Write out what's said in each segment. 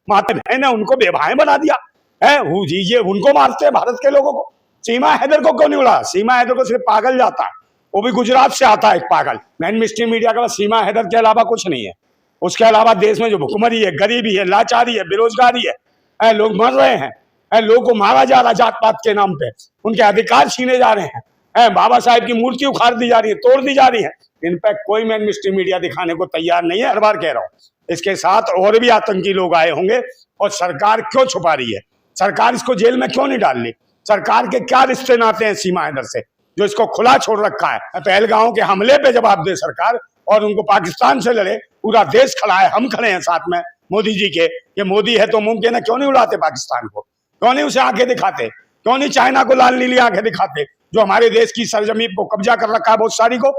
माता बहन है उनको बेभाएं बना दिया है। ये उनको मारते हैं भारत के लोगों को। सीमा हैदर को क्यों नहीं उड़ा? सीमा हैदर को सिर्फ पागल जाता है, वो भी गुजरात से आता है एक पागल। मेन स्ट्रीम मीडिया का सीमा हैदर के अलावा कुछ नहीं है। उसके अलावा देश में जो भुखमरी है, गरीबी है, लाचारी है, बेरोजगारी है, लोग मर रहे हैं, लोगों को मारा जा रहा है जात पात के नाम पे, उनके अधिकार छीने जा रहे हैं, बाबा साहेब की मूर्ति उखाड़ दी जा रही है, तोड़ दी जा रही है। इन पर कोई मेन स्ट्रीम मीडिया दिखाने को तैयार नहीं है, हर बार कह रहा हूँ। इसके साथ और भी आतंकी लोग आए होंगे। और सरकार क्यों छुपा रही है? सरकार इसको जेल में क्यों नहीं डाल रही? सरकार के क्या रिश्ते नाते हैं सीमा हैदर से जो इसको खुला छोड़ रखा है? पहलगांव के हमले पे जवाब दे सरकार और उनको पाकिस्तान से लड़े। पूरा देश खड़ा है, हम खड़े हैं साथ में मोदी जी के। ये मोदी है तो मुमकिन है, क्यों नहीं उड़ाते पाकिस्तान को? क्यों नहीं उसे आंखें दिखाते? क्यों नहीं चाइना को लाल नीली आंखें दिखाते जो हमारे देश की सरजमीन को कब्जा कर रखा है बहुत सारी को?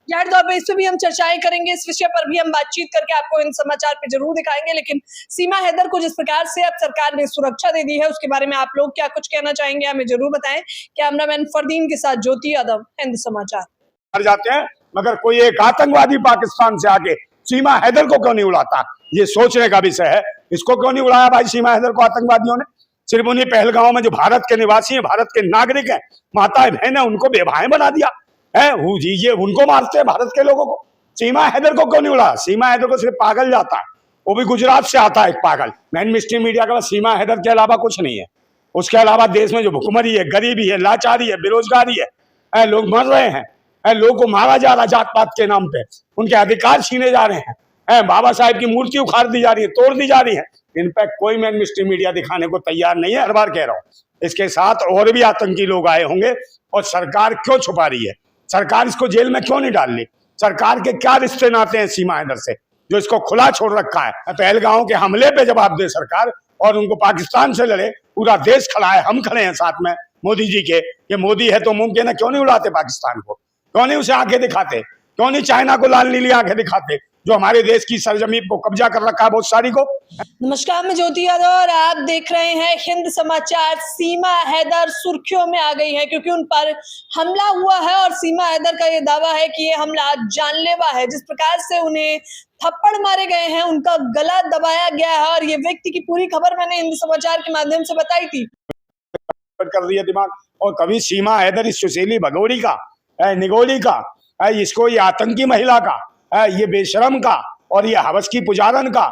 जाहिर तौर पर इस पर भी हम चर्चाएं करेंगे, इस विषय पर भी हम बातचीत करके आपको इन समाचार पे जरूर दिखाएंगे। लेकिन सीमा हैदर को जिस प्रकार से अब सरकार ने सुरक्षा दे दी है उसके बारे में आप लोग क्या कुछ कहना चाहेंगे, हमें जरूर बताएं। कैमरामैन फरदीन के साथ ज्योति यादव, हिंद समाचार। मर जाते हैं मगर कोई एक आतंकवादी पाकिस्तान से आके सीमा हैदर को क्यों नहीं उड़ाता? ये सोचने का विषय है। इसको क्यों नहीं उड़ाया भाई सीमा हैदर को आतंकवादियों ने? सिर्फ उन्हीं पहलगांव में जो भारत के निवासी हैं, भारत के नागरिक हैं, माताएं बहन है उनको बेभाएं बना दिया है। ये उनको मारते हैं भारत के लोगों को। सीमा हैदर को क्यों नहीं उड़ा? सीमा हैदर को सिर्फ पागल जाता है, वो भी गुजरात से आता है एक पागल। मेन स्ट्रीम मीडिया का सीमा हैदर के अलावा कुछ नहीं है। उसके अलावा देश में जो भुखमरी है, गरीबी है, लाचारी है, बेरोजगारी है, लोग मर रहे हैं, लोगों को मारा जा रहा है जात पात के नाम पे, उनके अधिकार छीने जा रहे हैं, बाबा साहेब की मूर्ति उखाड़ दी जा रही है, तोड़ दी जा रही है। इन पर कोई मेन स्ट्रीम मीडिया दिखाने को तैयार नहीं है, हर बार कह रहा हूँ। इसके साथ और भी आतंकी लोग आए होंगे। और सरकार क्यों छुपा रही है? सरकार इसको जेल में क्यों नहीं डाल रही? सरकार के क्या रिश्ते नाते हैं सीमा हैदर से जो इसको खुला छोड़ रखा है? पहलगांव के हमले पे जवाब दे सरकार और उनको पाकिस्तान से लड़े। पूरा देश खड़ा है, हम खड़े हैं साथ में मोदी जी के। ये मोदी है तो मुमकिन है, क्यों नहीं उड़ाते पाकिस्तान को? क्यों नहीं उसे आंखें दिखाते? क्यों नहीं चाइना को लाल नीली आंखें दिखाते जो हमारे देश की सरजमीन को कब्जा कर रखा है बहुत सारी को? नमस्कार, मैं ज्योति यादव और आप देख रहे हैं हिंद समाचार। सीमा हैदर सुर्खियों में आ गई है क्योंकि उन पर हमला हुआ है और सीमा हैदर का ये दावा है कि ये हमला जानलेवा है। जिस प्रकार से उन्हें थप्पड़ मारे गए हैं, उनका गला दबाया गया है और ये व्यक्ति की पूरी खबर मैंने हिंद समाचार के माध्यम से बताई थी। कर दिया दिमाग। और कभी सीमा हैदर इस सुशीली भगोड़ी का, निगोड़ी का, इसको ये आतंकी महिला का, ये बेशरम का और ये हवस की पुजारन का,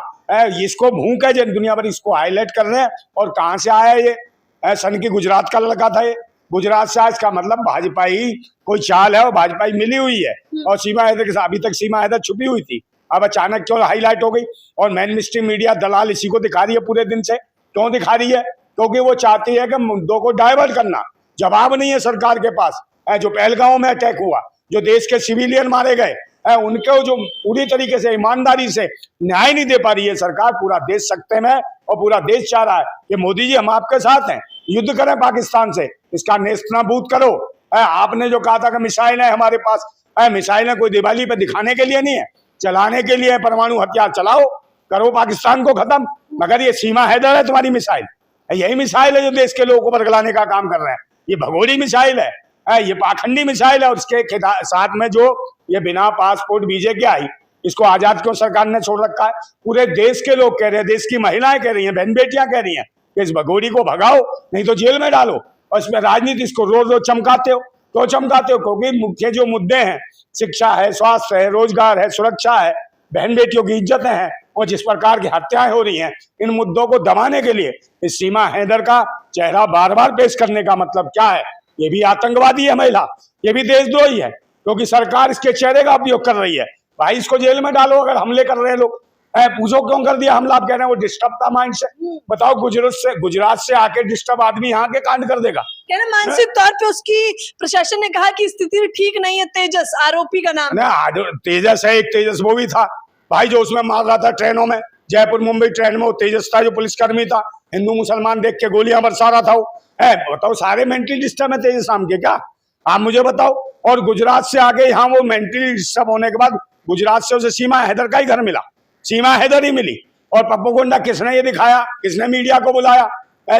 इसको भूख है जन दुनिया भर इसको हाईलाइट कर रहे हैं। और कहाँ से आया ये? सन की गुजरात का लड़का था ये, गुजरात से आया। इसका मतलब भाजपा ही कोई चाल है और भाजपा ही मिली हुई है। और सीमा हैदर के साथ अभी तक सीमा हैदर छुपी हुई थी, अब अचानक क्यों हाईलाइट हो गई? और मेन स्ट्रीम मीडिया दलाल इसी को दिखा रही है पूरे दिन से। क्यों दिखा रही है? क्योंकि वो चाहती है कि मुद्दों को डाइवर्ट करना। जवाब नहीं है सरकार के पास। जो पहलगांव में अटैक हुआ, जो देश के सिविलियन मारे गए, उनको जो पूरी तरीके से ईमानदारी से न्याय नहीं दे पा रही है सरकार। पूरा देश सकते में और पूरा देश चाह रहा है कि मोदी जी हम आपके साथ हैं, युद्ध करें पाकिस्तान से, इसका नेस्तनाबूद करो। आपने जो कहा था कि मिसाइल है हमारे पास, मिसाइलें कोई दिवाली पे दिखाने के लिए नहीं है, चलाने के लिए। परमाणु हथियार चलाओ, करो पाकिस्तान को खत्म। मगर ये सीमा हैदर है तुम्हारी मिसाइल, यही मिसाइल है जो देश के लोगों को बरगलाने का काम कर रहे हैं। ये भगोड़ी मिसाइल है, ये पाखंडी मिसाइल है। और इसके साथ में जो ये बिना पासपोर्ट वीजे के आई, इसको आजाद क्यों सरकार ने छोड़ रखा है? पूरे देश के लोग कह रहे हैं, देश की महिलाएं कह रही हैं, बहन बेटियां कह रही हैं कि इस भगोड़ी को भगाओ, नहीं तो जेल में डालो। और इसमें राजनीति इसको रोज रोज चमकाते हो। क्यों चमकाते हो? क्योंकि मुख्य जो मुद्दे हैं, शिक्षा है, स्वास्थ्य है, रोजगार है, सुरक्षा है, बहन बेटियों की इज्जतें हैं और जिस प्रकार की हत्याएं हो रही हैं, इन मुद्दों को दबाने के लिए इस सीमा हैदर का चेहरा बार बार पेश करने का मतलब क्या है? ये भी आतंकवादी है महिला, ये भी देशद्रोही है, क्योंकि सरकार इसके चेहरे का उपयोग कर रही है। भाई इसको जेल में डालो अगर हमले कर रहे हैं लोग। पूछो क्यों कर दिया हमला? आप कह रहे हैं वो डिस्टर्ब था माइंड से। बताओ, गुजरात से आके डिस्टर्ब आदमी यहाँ के कांड कर देगा? क्या ना मानसिक तौर पे उसकी प्रशासन ने कहा कि स्थिति ठीक नहीं है। तेजस आरोपी का नाम है। तेजस है, एक तेजस वो भी था भाई जो उसमें मार रहा था ट्रेनों में, जयपुर मुंबई ट्रेन में। वो तेजस था जो पुलिसकर्मी था, हिंदू मुसलमान देख के गोलियां बरसा रहा था वो। बताओ, सारे मेंटली डिस्टर्ब है तेजस नाम के क्या? आप मुझे बताओ। और गुजरात से आगे यहाँ वो मेंटली डिस्टर्ब होने के बाद गुजरात से उसे सीमा हैदर का ही घर मिला, सीमा हैदर ही मिली। और प्रोपेगेंडा किसने ये दिखाया? किसने मीडिया को बुलाया?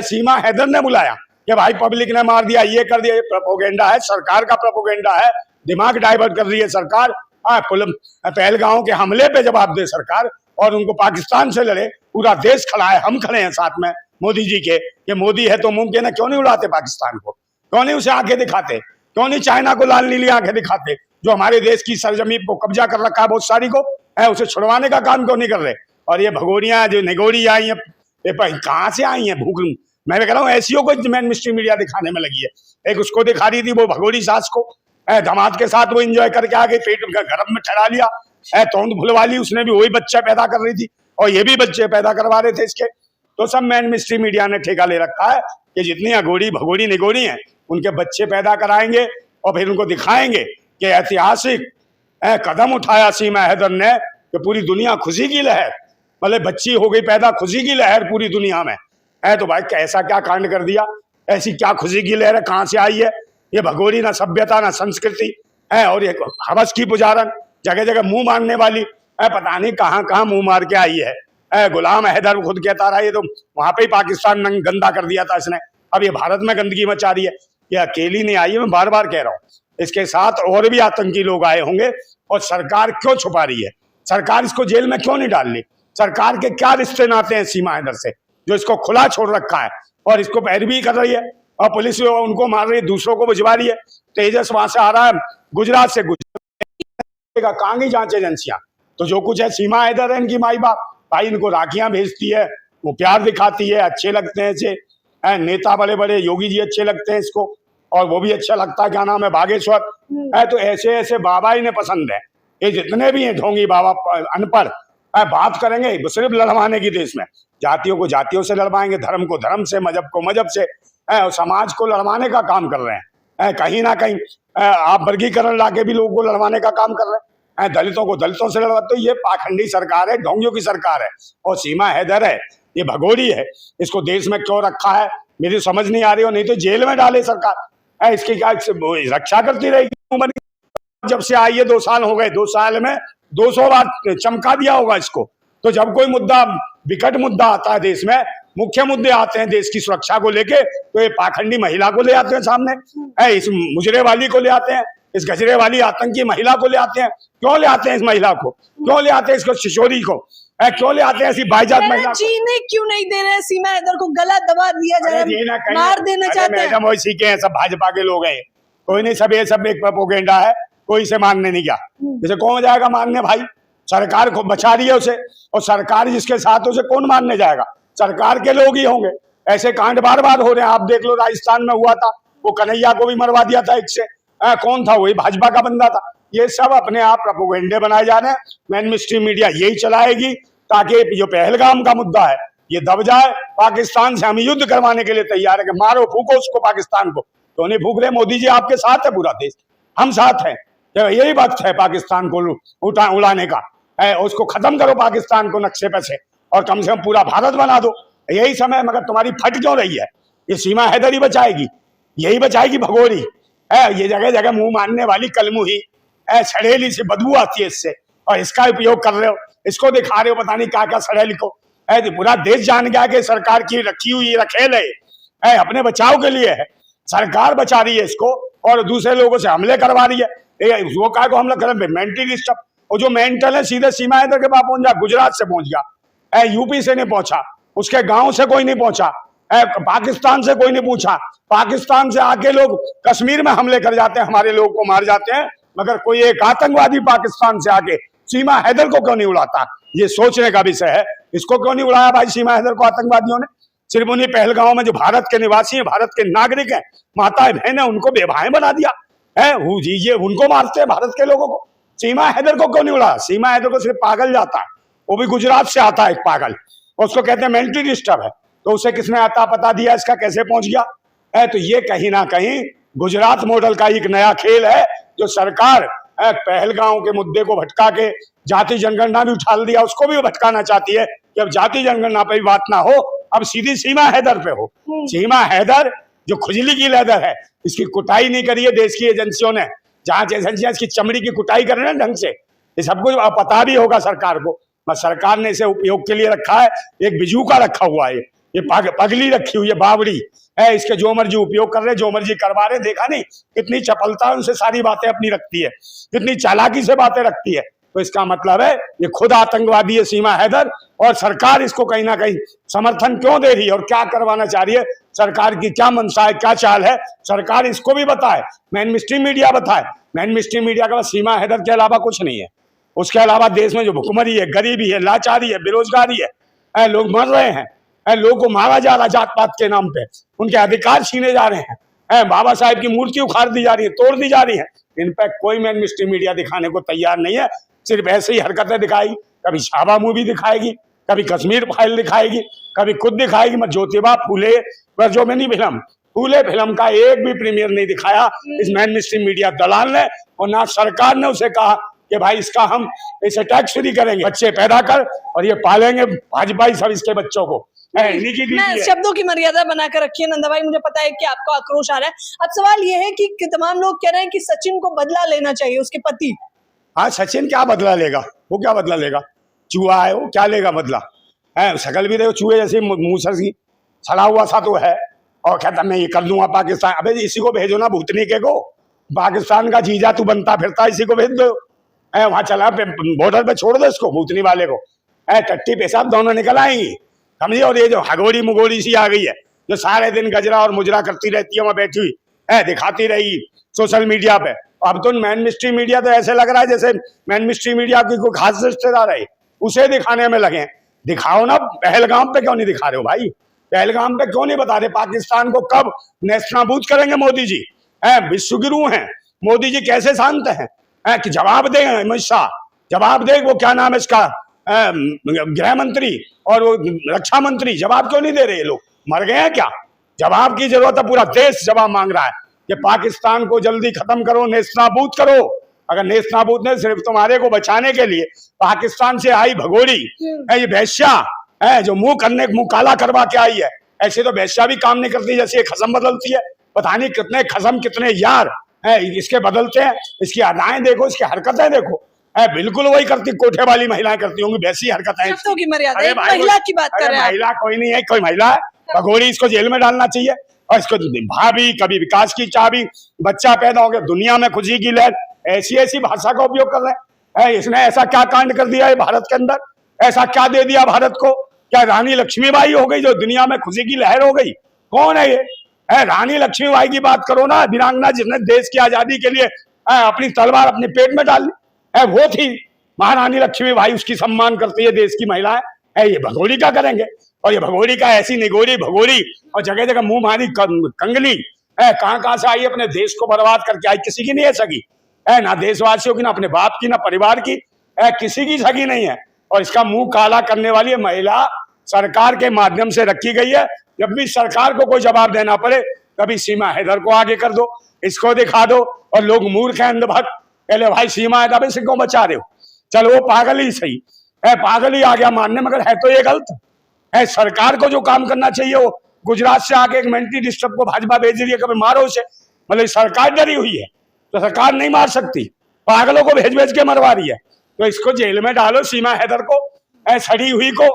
सीमा हैदर ने बुलाया कि भाई पब्लिक ने मार दिया, ये कर दिया। ये प्रोपेगेंडा है, सरकार का प्रोपेगेंडा है। दिमाग डाइवर्ट कर रही है सरकार। पहलगांव के हमले पे जवाब दे सरकार और उनको पाकिस्तान से लड़े। पूरा देश खड़ा है, हम खड़े हैं साथ में मोदी जी के। ये मोदी है तो मुमकिन है, क्यों नहीं उड़ाते पाकिस्तान को, क्यों नहीं उसे आंखें दिखाते, क्यों नहीं चाइना को लाल नीली आंखें दिखाते, जो हमारे देश की सरजमीन को कब्जा कर रखा है बहुत सारी को, है उसे छुड़वाने का काम क्यों नहीं कर रहे। और ये भगोड़ियां जो निगोड़ी आई हैं, कहाँ से आई हैं भूख, मैं कह रहा हूँ ऐसी को मेन मिस्ट्री मीडिया दिखाने में लगी है। एक उसको दिखा रही थी वो भगोड़ी सास को, दामाद के साथ वो एंजॉय करके आ गई, पेट गर्भ में ठहरा लिया, तोंद भुलवा ली, उसने भी वही बच्चा पैदा कर रही थी और ये भी बच्चे पैदा करवा रहे थे इसके। तो सब मैन मिस्ट्री मीडिया ने ठेका ले रखा है कि जितनी अघोड़ी भगोड़ी निगोड़ी हैं उनके बच्चे पैदा कराएंगे और फिर उनको दिखाएंगे कि ऐतिहासिक कदम उठाया सीमा हैदर ने कि पूरी दुनिया खुशी की लहर, मतलब बच्ची हो गई पैदा, खुशी की लहर पूरी दुनिया में है। तो भाई ऐसा क्या कांड कर दिया, ऐसी क्या खुशी की लहर है, कहाँ से आई है ये भगोड़ी, ना सभ्यता ना संस्कृति है। और ये हवस की पुजारन, जगह जगह मुंह मारने वाली है, पता नहीं कहाँ कहाँ मुंह मार के आई है। गुलाम हैदर खुद कहता रहा ये तो वहां पे ही पाकिस्तान गंदा कर दिया था इसने, अब ये भारत में गंदगी मचा रही है। ये अकेली नहीं आई है, मैं बार बार कह रहा हूँ, इसके साथ और भी आतंकी लोग आए होंगे। और सरकार क्यों छुपा रही है, सरकार इसको जेल में क्यों नहीं डाल रही, सरकार के क्या रिश्ते नाते हैं सीमा हैदर से जो इसको खुला छोड़ रखा है और इसको पैरवी कर रही है और पुलिस उनको मार रही है, दूसरों को भिजवा रही है। तेजस वहां से आ रहा है गुजरात से, कहाँ गई जांच एजेंसियां, तो जो कुछ है सीमा हैदर है इनकी माई बाप, भाई इनको राखियां भेजती है, वो प्यार दिखाती है, अच्छे लगते हैं इसे, नेता बड़े बड़े योगी जी अच्छे लगते हैं इसको, और वो भी अच्छा लगता है, क्या नाम है बागेश्वर है। तो ऐसे ऐसे बाबा इन्हें पसंद है, ये जितने भी हैं ढोंगी बाबा अनपढ़ बात करेंगे सिर्फ लड़वाने की देश में, जातियों को जातियों से लड़वाएंगे, धर्म को धर्म से, मजहब को मजहब से, और समाज को लड़वाने का काम कर रहे हैं। कहीं ना कहीं आप वर्गीकरण लाके भी लोगों को लड़वाने का काम कर रहे हैं, दलितों को दलितों से लड़वा। तो ये पाखंडी सरकार है, ढोंगियों की सरकार है। और सीमा हैदर है, ये भगोड़ी है, इसको देश में क्यों रखा है मेरी समझ नहीं आ रही हो, नहीं तो जेल में डाले सरकार, इसकी क्या रक्षा करती रहेगी। जब से आई है 2 साल हो गए, 2 साल में 200 बार चमका दिया होगा इसको। तो जब कोई मुद्दा, विकट मुद्दा आता है देश में, मुख्य मुद्दे आते हैं देश की सुरक्षा को लेके, तो ये पाखंडी महिला को ले आते हैं सामने, इस मुजरे वाली को ले आते हैं, इस गजरे वाली आतंकी महिला को ले आते हैं। क्यों ले आते हैं इस महिला को, क्यों ले आते हैं इसको, शिशोरी को, क्यों ले आते हैं ऐसी बाईजात महिला? जीने क्यों नहीं दे रहे सीमा हैदर को, गला दबा दिया जा रहा है, मार देना चाहते हैं। मैडम वही के हैं, सब भाजपा के लोग हैं, कोई नहीं, सब ये सब एक प्रोपेगेंडा है, कोई से मानने नहीं गया। जैसे कौन जाएगा मानने, भाई सरकार को बचा रही है उसे, और सरकार जिसके साथ उसे कौन मानने जाएगा, सरकार के लोग ही होंगे। ऐसे कांड बार बार हो रहे हैं, आप देख लो राजस्थान में हुआ था, वो कन्हैया को भी मरवा दिया था एक से, कौन था, वही भाजपा का बंदा था। ये सब अपने आप प्रोपेगेंडे बनाए जा रहे हैं, मेन मिस्ट्री मीडिया यही चलाएगी ताकि जो पहलगाम का मुद्दा है ये दब जाए। पाकिस्तान से हम युद्ध करवाने के लिए तैयार है कि मारो फूको उसको पाकिस्तान को, तो नहीं फूक रहे। मोदी जी आपके साथ है पूरा देश, हम साथ हैं, यही वक्त है पाकिस्तान को उड़ाने का, उसको खत्म करो पाकिस्तान को नक्शे पे से, और कम से कम पूरा भारत बना दो, यही समय। मगर तुम्हारी फट क्यों रही है, ये सीमा हैदर ही बचाएगी, यही बचाएगी भगोड़ी है। ये जगह जगह मुंह मारने वाली कलमुही सड़ेली से बदबू आती है इससे, और इसका उपयोग कर रहे हो, इसको दिखा रहे हो पता नहीं क्या क्या सड़ेली को। पूरा देश जान गया कि सरकार की रखी हुई रखेल है, अपने बचाव के लिए है, सरकार बचा रही है इसको, और दूसरे लोगों से हमले करवा रही है। वो काय को हमला कर, मेंटली डिस्टर्ब, और जो मेंटल है सीधे सीमा हैदर के पास पहुंच गया, गुजरात से पहुंच गया, यूपी से नहीं पहुंचा, उसके गांव से कोई नहीं पहुंचा, पाकिस्तान से कोई नहीं पूछा। पाकिस्तान से आके लोग कश्मीर में हमले कर जाते हैं, हमारे लोग को मार जाते हैं, मगर कोई एक आतंकवादी पाकिस्तान से आके सीमा हैदर को क्यों नहीं उड़ाता, ये सोचने का विषय है। इसको क्यों नहीं उड़ाया भाई सीमा हैदर को आतंकवादियों ने? सिर्फ उन्हीं पहलगांव में जो भारत के निवासी हैं, भारत के नागरिक हैं, माताएं बहन है, उनको बेभाएं बना दिया है, ये उनको मारते हैं भारत के लोगों को। सीमा हैदर को क्यों नहीं उड़ाया? सीमा हैदर को सिर्फ पागल जाता है, वो भी गुजरात से आता है एक पागल, उसको कहते हैं मेंटली डिस्टर्ब है, तो उसे किसने आता पता दिया इसका कैसे पहुंच गया है? तो ये कहीं ना कहीं गुजरात मॉडल का एक नया खेल है, जो सरकार पहलगांव के मुद्दे को भटका के जाति जनगणना भी उछाल दिया, उसको भी भटकाना चाहती है कि अब जाति जनगणना पे भी बात ना हो, अब सीधी सीमा हैदर पे हो। सीमा हैदर जो खुजली की लेदर है, इसकी कुटाई नहीं करी है देश की एजेंसियों ने, जांच एजेंसियां इसकी चमड़ी की कुटाई कर रहे हैं ढंग से, ये सब कुछ पता भी होगा सरकार को, बस सरकार ने इसे उपयोग के लिए रखा है। एक बिजू का रखा हुआ है, ये पगली रखी हुई है, बावड़ी है, इसके जो मर्जी उपयोग कर रहे, जो मर्जी करवा रहे। देखा नहीं कितनी चपलता उनसे सारी बातें अपनी रखती है, कितनी चालाकी से बातें रखती है। तो इसका मतलब है ये खुद आतंकवादी है सीमा हैदर, और सरकार इसको कहीं ना कहीं समर्थन क्यों दे रही है और क्या करवाना चाह रही है, सरकार की क्या मंशा है, क्या चाल है, सरकार इसको भी बताए, मेन स्ट्रीम मीडिया बताए। मेन स्ट्रीम मीडिया के पास सीमा हैदर के अलावा कुछ नहीं है। उसके अलावा देश में जो भुखमरी है, गरीबी है, लाचारी है, बेरोजगारी है, लोग मर रहे हैं, लोगों को मारा जा रहा जात पात के नाम पे, उनके अधिकार छीने जा रहे हैं, बाबा साहेब की मूर्ति उखाड़ दी जा रही है, तोड़ दी जा रही है। इन पर कोई मेन स्ट्रीम मीडिया दिखाने को तैयार नहीं है। सिर्फ ऐसे ही हरकतें दिखाएगी, कभी छावा मूवी दिखाएगी, कभी कश्मीर फाइल दिखाएगी, कभी खुद दिखाएगी। मैं ज्योतिबा फूले वर्जोमनी फिल्म, फूले फिल्म का एक भी प्रीमियर नहीं दिखाया इस मेन स्ट्रीम मीडिया दलाल ने, और ना सरकार ने उसे कहा कि भाई इसका हम इसे टैक्स फ्री करेंगे, बच्चे पैदा कर और ये पालेंगे भाजपा सब इसके बच्चों को। मैं शब्दों की मर्यादा बनाकर रखिए नंदा भाई, मुझे पता है कि आपको आक्रोश आ रहा है। अब सवाल ये है कि तमाम लोग कह रहे हैं कि सचिन को बदला लेना चाहिए, उसके पति। हाँ, सचिन क्या बदला लेगा, वो क्या बदला लेगा, चूहा है वो, क्या लेगा बदला है। शकल भी देखो चूहे जैसे, मूसर की सड़ा हुआ सा तो है, और कहता मैं ये कर दूंगा पाकिस्तान। अबे इसी को भेजो ना भूतनी के को, पाकिस्तान का जीजा तू बनता फिरता, इसी को भेज दो, वहां चला बॉर्डर पे छोड़ दो इसको, भूतनी वाले को। टट्टी पेशाब दोनों निकल आएंगी, समझिए। और ये जो हगोड़ी मुगोड़ी सी आ गई है, जो सारे दिन गजरा और मुजरा करती रहती है वहां बैठी हुई है, दिखाती रहेगी सोशल मीडिया पे। अब तो मेन स्ट्रीम मीडिया तो ऐसे लग रहा है जैसे मेन स्ट्रीम मीडिया की कोई खास रिश्तेदार है, उसे दिखाने में लगे। दिखाओ ना, पहलगाम पे क्यों नहीं दिखा रहे हो भाई, पहलगाम पे क्यों नहीं बता रहे? पाकिस्तान को कब नेस्तनाबूद करेंगे मोदी जी? विश्वगुरु हैं मोदी जी, कैसे शांत हैं? कि जवाब दें अमित शाह, जवाब दे, वो क्या नाम है इसका, गृह मंत्री और वो रक्षा मंत्री, जवाब क्यों नहीं दे रहे? ये लोग मर गए हैं क्या? जवाब की जरूरत है, पूरा देश जवाब मांग रहा है कि पाकिस्तान को जल्दी खत्म करो, नेस्तनाबूद करो। अगर नेस्तनाबूद ने सिर्फ तुम्हारे को बचाने के लिए पाकिस्तान से आई भगोड़ी है, ये वैश्या है जो मुंह काला करवा के आई है, ऐसे तो वैश्या भी काम नहीं करती, जैसे खसम बदलती है। पता नहीं कितने खसम कितने यार है इसके बदलते हैं। इसकी अदाएं देखो, इसकी हरकतें देखो, बिल्कुल वही करती कोठे वाली महिलाएं करती होंगी, वैसी हरकतें। महिला की बात कर रहे हैं, महिला कोई नहीं है, कोई महिला है भगोड़ी, इसको जेल में डालना चाहिए। और इसको भाभी, कभी विकास की चाबी, बच्चा पैदा हो गया, दुनिया में खुशी की लहर, ऐसी ऐसी भाषा का उपयोग कर रहे हैं। इसने ऐसा क्या कांड कर दिया है भारत के अंदर, ऐसा क्या दे दिया भारत को? क्या रानी लक्ष्मीबाई हो गई जो दुनिया में खुशी की लहर हो गई? कौन है ये? रानी लक्ष्मीबाई की बात करो ना, वीरांगना जिसने देश की आजादी के लिए अपनी तलवार अपने पेट में डाल ली, वो थी महारानी लक्ष्मीबाई, उसकी सम्मान करती है देश की महिलाएं। ये भगोड़ी का करेंगे, और ये भगोड़ी का ऐसी निगोरी भगोड़ी, और जगह जगह मुंह मारी कंगली, कहां से आई, अपने देश को बर्बाद करके आई, किसी की नहीं है सगी, ना देशवासियों की, ना अपने बाप की, ना परिवार की, किसी की सगी नहीं है। और इसका मुंह काला करने वाली महिला सरकार के माध्यम से रखी गई है। जब भी सरकार को कोई जवाब देना पड़े, कभी सीमा हैदर को आगे कर दो, इसको दिखा दो, और लोग मूर्ख हैं, अंधभक्त। पहले भाई सीमा हैदर से क्यों बचा रहे हो? चलो वो पागल ही सही है, पागल ही आ गया मानने, मगर है तो ये गलत है। सरकार को जो काम करना चाहिए, वो गुजरात से आके एक मेंटली डिस्टर्ब को भाजपा भेज रही है, कभी मारो उसे, मतलब सरकार डरी हुई है तो सरकार नहीं मार सकती, पागलों को भेज भेज के मरवा रही है। तो इसको जेल में डालो, सीमा हैदर को, सड़ी हुई को।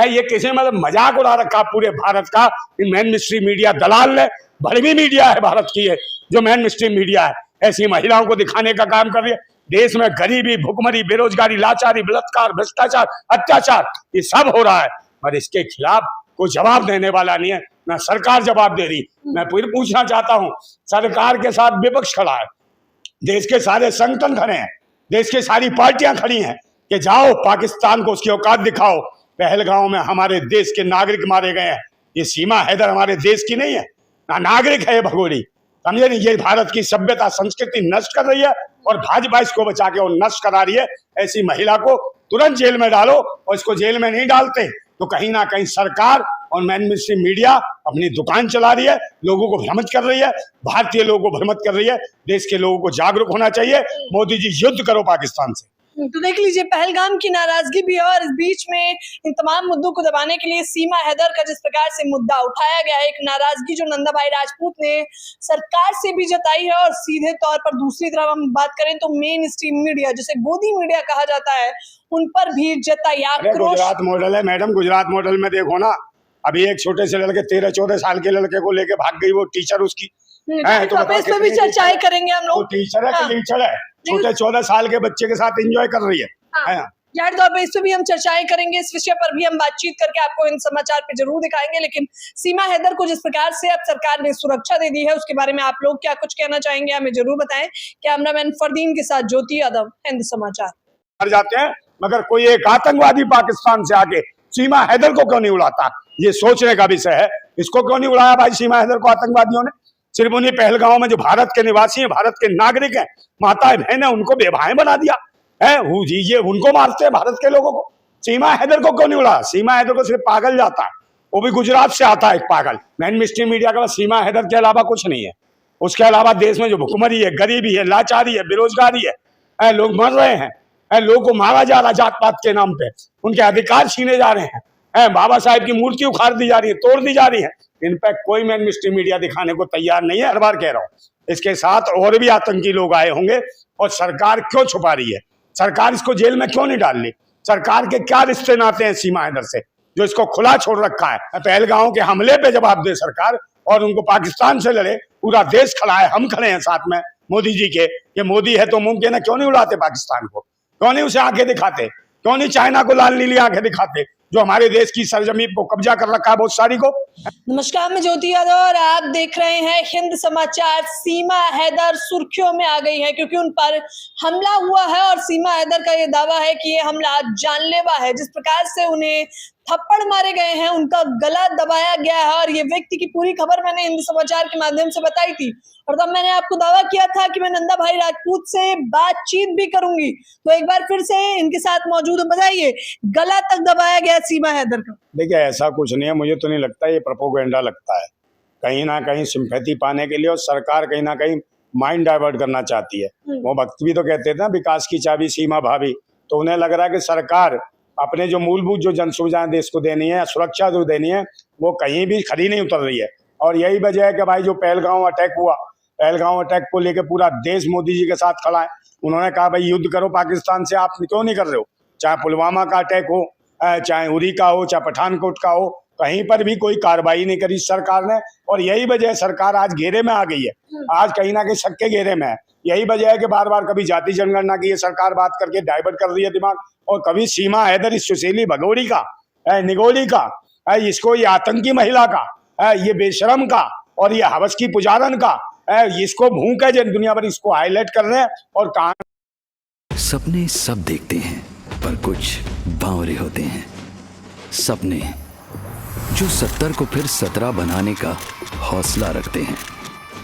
ये किसी मतलब मजाक उड़ा रखा पूरे भारत का मेन स्ट्रीम मीडिया दलाल ने। भड़वी मीडिया है भारत की है जो मेन स्ट्रीम मीडिया है, ऐसी महिलाओं को दिखाने का काम कर रही है। देश में गरीबी, भुखमरी, बेरोजगारी, लाचारी, बलात्कार, भ्रष्टाचार, अत्याचार, ये सब हो रहा है, और इसके खिलाफ कोई जवाब देने वाला नहीं है, ना सरकार जवाब दे रही। मैं फिर पूछना चाहता हूँ, सरकार के साथ विपक्ष खड़ा है, देश के सारे संगठन खड़े हैं, देश की सारी पार्टियां खड़ी हैं कि जाओ पाकिस्तान को उसकी औकात दिखाओ। पहलगांव में हमारे देश के नागरिक मारे गए हैं, ये सीमा हैदर हमारे देश की नहीं है, ना नागरिक है ये भगोड़ी, समझे नहीं? ये भारत की सभ्यता संस्कृति नष्ट कर रही है, और भाजपा इसको बचा के वो नष्ट करा रही है। ऐसी महिला को तुरंत जेल में डालो, और इसको जेल में नहीं डालते तो कहीं ना कहीं सरकार और मेन स्ट्रीम मीडिया अपनी दुकान चला रही है, लोगों को भ्रमित कर रही है, भारतीय लोगों को भ्रमित कर रही है। देश के लोगों को जागरूक होना चाहिए। मोदी जी युद्ध करो पाकिस्तान से। तो देख लीजिए, पहलगाम की नाराजगी भी है, और इस बीच में इन तमाम मुद्दों को दबाने के लिए सीमा हैदर का जिस प्रकार से मुद्दा उठाया गया है, एक नाराजगी जो नंदा भाई राजपूत ने सरकार से भी जताई है, और सीधे तौर पर दूसरी तरफ हम बात करें तो मेन स्ट्रीम मीडिया, जिसे गोदी मीडिया कहा जाता है, उन पर भी जताई आक्रोश। गुजरात मॉडल है मैडम, गुजरात मॉडल में देखो ना, अभी एक छोटे से लड़के 13-14 साल के लड़के को लेके भाग गई वो टीचर उसकी, तो इस पे भी चर्चाएं करेंगे हम लोग। टीचर है कि लीचर है? छोटे 14 साल के बच्चे के साथ एंजॉय कर रही है, हाँ। है ना। जाहिर तौर पे इस पे भी हम चर्चाएं करेंगे, इस विषय पर भी हम बातचीत करके आपको इन समाचार पे जरूर दिखाएंगे। लेकिन सीमा हैदर को जिस प्रकार से अब सरकार ने सुरक्षा दे दी है, उसके बारे में आप लोग क्या कुछ कहना चाहेंगे, हमें जरूर बताएं। कैमरामैन फरदीन के साथ ज्योति यादव, हिंद समाचार। मर जाते हैं, मगर कोई एक आतंकवादी पाकिस्तान से आके सीमा हैदर को क्यों नहीं उड़ाता, ये सोचने का विषय है। इसको क्यों नहीं उड़ाया भाई सीमा हैदर को आतंकवादियों ने? सिर्फ उन्हीं पहलगांव में जो भारत के निवासी हैं, भारत के नागरिक हैं, माताएं बहन है, उनको बेभाएं बना दिया है। ये उनको मारते हैं भारत के लोगों को। सीमा हैदर को क्यों नहीं उड़ा? सीमा हैदर को सिर्फ पागल जाता है, वो भी गुजरात से आता है एक पागल। मेन स्ट्रीम मीडिया के पास सीमा हैदर के अलावा कुछ नहीं है। उसके अलावा देश में जो भुखमरी है, गरीबी है, लाचारी है, बेरोजगारी है, लोग मर रहे हैं, लोगों को मारा जा रहा जात पात के नाम पे, उनके अधिकार छीने जा रहे हैं, बाबा साहेब की मूर्ति उखाड़ दी जा रही है, तोड़ दी जा रही है। इन पर कोई मेन स्ट्रीम मीडिया दिखाने को तैयार नहीं है, हर बार कह रहा हूँ। इसके साथ और भी आतंकी लोग आए होंगे, और सरकार क्यों छुपा रही है? सरकार इसको जेल में क्यों नहीं डाल ली? सरकार के क्या रिश्ते नाते हैं सीमा हैदर से, जो इसको खुला छोड़ रखा है? पहलगांव के हमले पे जवाब दे सरकार, और उनको पाकिस्तान से लड़े। पूरा देश खड़ा है, हम खड़े हैं साथ में मोदी जी के। ये मोदी है तो मुमकिन है, क्यों नहीं उड़ाते पाकिस्तान को? क्यों नहीं उसे आंखें दिखाते? क्यों नहीं चाइना को लाल नीली आंखें दिखाते, जो हमारे देश की सरजमीन को कब्जा कर रखा है बहुत सारी को? नमस्कार, मैं ज्योति यादव और आप देख रहे हैं हिंद समाचार। सीमा हैदर सुर्खियों में आ गई है क्योंकि उन पर हमला हुआ है, और सीमा हैदर का ये दावा है कि ये हमला जानलेवा है। जिस प्रकार से उन्हें थप्पड़ मारे गए हैं, उनका गला दबाया गया है, और ये व्यक्ति की पूरी खबर मैंने हिंद समाचार के माध्यम से बताई थी। और तब मैंने आपको दावा किया था कि मैं नंदा भाई राजपूत से बातचीत भी करूंगी। तो एक बार फिर से इनके साथ मौजूद हो, बताइए, गला तक दबाया गया सीमा हैदर का। देखिए, ऐसा कुछ नहीं है, मुझे तो नहीं लगता, ये प्रोपोगेंडा लगता है, कहीं ना कहीं सिंपैथी पाने के लिए, और सरकार कहीं ना कहीं माइंड डाइवर्ट करना चाहती है। वो भक्त भी तो कहते थे ना, विकास की चाबी सीमा भाभी। तो उन्हें लग रहा है कि सरकार अपने जो मूलभूत जो जन सुविधाएं देश को देनी है, सुरक्षा जो देनी है, वो कहीं भी खड़ी नहीं उतर रही है। और यही वजह है कि भाई जो पहलगांव अटैक हुआ, पहलगांव अटैक को लेकर पूरा देश मोदी जी के साथ खड़ा है। उन्होंने कहा भाई युद्ध करो पाकिस्तान से, आप क्यों नहीं कर रहे हो? चाहे पुलवामा का अटैक हो, चाहे उरी का हो, चाहे पठानकोट का हो, कहीं पर भी कोई कार्रवाई नहीं करी सरकार ने। और यही वजह है सरकार आज घेरे में आ गई है, आज कहीं ना कहीं शक के घेरे में है। यही वजह है कि बार बार कभी जाति जनगणना की ये सरकार बात करके डाइवर्ट कर रही है दिमाग, और कभी सीमा हैदर इस सुशीली भगोड़ी का, निगोली का, इसको ये आतंकी महिला का, ये बेशरम का, और ये हवस की पुजारन का, इसको भूख है जन दुनिया भर इसको हाईलाइट कर रहे हैं। और कहां सपने सब देखते हैं, पर कुछ बावरे होते हैं। सपने जो 70 को फिर 17 बनाने का हौसला रखते हैं।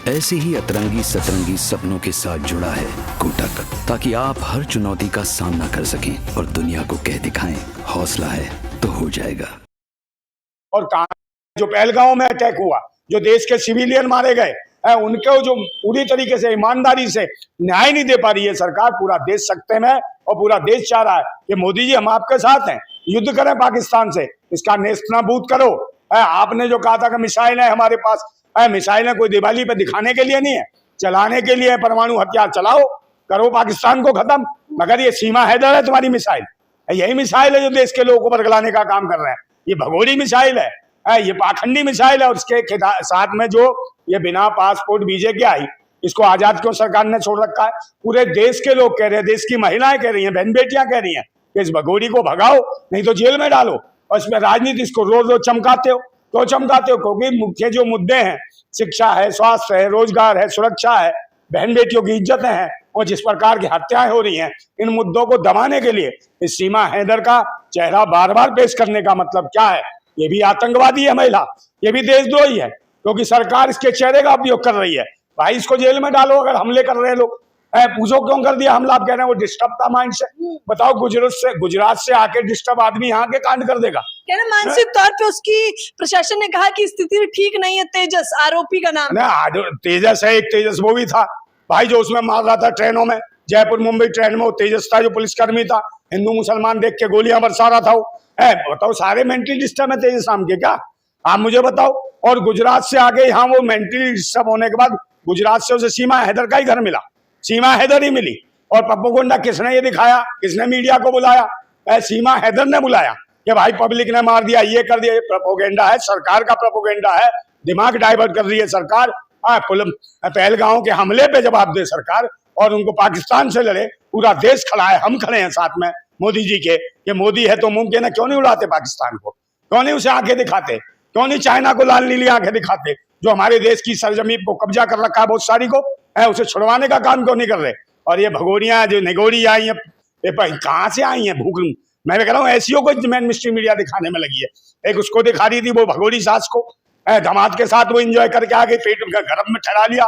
ऐसे ही अतरंगी सतरंगी सपनों के साथ जुड़ा है कोटक, ताकि आप हर चुनौती का सामना कर सकें और दुनिया को कह दिखाएं, हौसला है तो हो जाएगा। और कहां जो पहलगांव में अटैक हुआ, जो देश के सिविलियन मारे गए, उनको जो पूरी तरीके से ईमानदारी से न्याय नहीं दे पा रही है सरकार। पूरा देश सकते में, और पूरा देश चाह रहा है कि मोदी जी हम आपके साथ हैं, युद्ध करें पाकिस्तान से, इसका नेस्तनाबूद करो। आपने जो कहा था कि मिसाइल है हमारे पास, मिसाइलें कोई दिवाली पे दिखाने के लिए नहीं है, चलाने के लिए। परमाणु हथियार चलाओ, करो पाकिस्तान को खत्म। मगर ये सीमा हैदर है तुम्हारी मिसाइल, यही मिसाइल है जो देश के लोगों को बरगलाने का काम कर रहे हैं। ये भगोड़ी मिसाइल है, ये पाखंडी मिसाइल है। और इसके साथ में जो ये बिना पासपोर्ट वीजे के आई, इसको आजाद क्यों सरकार ने छोड़ रखा है? पूरे देश के लोग कह रहे हैं, देश की महिलाएं कह रही हैं, बहन बेटियां कह रही हैं कि इस भगोड़ी को भगाओ, नहीं तो जेल में डालो। और इसमें राजनीति इसको रोज रोज चमकाते हो। क्यों चमकाते हो? क्योंकि मुख्य जो मुद्दे हैं, शिक्षा है, स्वास्थ्य है, रोजगार है, सुरक्षा है, बहन बेटियों की इज्जतें हैं, और जिस प्रकार की हत्याएं हो रही हैं, इन मुद्दों को दबाने के लिए इस सीमा हैदर का चेहरा बार बार पेश करने का मतलब क्या है? ये भी आतंकवादी है महिला, ये भी देशद्रोही है, क्योंकि सरकार इसके चेहरे का उपयोग कर रही है। भाई इसको जेल में डालो अगर हमले कर रहे हैं लोग। पूछो क्यों कर दिया हमला? आप कह रहे हैं वो डिस्टर्ब था माइंड से। बताओ, गुजरात से आके डिस्टर्ब आदमी यहाँ के कांड कर देगा? मानसिक तौर पे उसकी प्रशासन ने कहा कि स्थिति ठीक नहीं है। तेजस आरोपी का नाम है। तेजस है, एक तेजस वो भी था भाई जो उसमें मार रहा था ट्रेनों में, जयपुर मुंबई ट्रेन में। वो तेजस था जो पुलिसकर्मी था, हिंदू मुसलमान देख के गोलियां बरसा रहा था वो। बताओ, सारे मेंटली डिस्टर्ब है तेजस नाम के क्या? आप मुझे बताओ। और गुजरात से आगे यहाँ वो मेंटली डिस्टर्ब होने के बाद गुजरात से उसे सीमा हैदर का ही घर मिला, सीमा हैदर ही मिली। और प्रोपेगेंडा किसने ये दिखाया, किसने मीडिया को बुलाया? सीमा हैदर ने बुलाया कि भाई पब्लिक ने मार दिया, ये कर दिया। ये प्रोपेगेंडा है, सरकार का प्रोपेगेंडा है। दिमाग डाइवर्ट कर रही है सरकार। पहलगांव के हमले पे जवाब दे सरकार, और उनको पाकिस्तान से लड़े। पूरा देश खड़ा है, हम खड़े हैं साथ में मोदी जी के, कि मोदी है तो मुमकिन है, क्यों नहीं उड़ाते पाकिस्तान को, क्यों नहीं उसे आंखें दिखाते, क्यों नहीं चाइना को लाल नीली आंखें दिखाते, जो हमारे देश की सरजमीन को कब्जा कर रखा है बहुत सारी को, है उसे छुड़वाने का काम क्यों नहीं कर रहे। और ये भगोड़ियां जो निगोड़ी आई है, ये कहाँ से आई है भूख, मैं भी कह रहा हूँ ऐसी को मैन मिस्ट्री मीडिया दिखाने में लगी है। एक उसको दिखा रही थी वो भगोड़ी सास को, दामाद के साथ वो एंजॉय करके आ गई, पेट गर्भ में ठहरा लिया,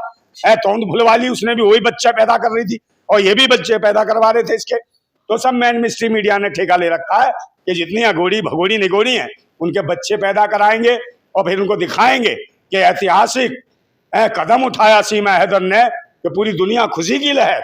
तोंद भुलवा ली, उसने भी वही बच्चा पैदा कर रही थी और ये भी बच्चे पैदा करवा रहे थे इसके। तो सब मैन मिस्ट्री मीडिया ने ठेका ले रखा है कि जितनी अघोड़ी भगोड़ी निगोड़ी हैं उनके बच्चे पैदा कराएंगे और फिर उनको दिखाएंगे कि ऐतिहासिक कदम उठाया सीमा हैदर ने कि पूरी दुनिया खुशी की लहर,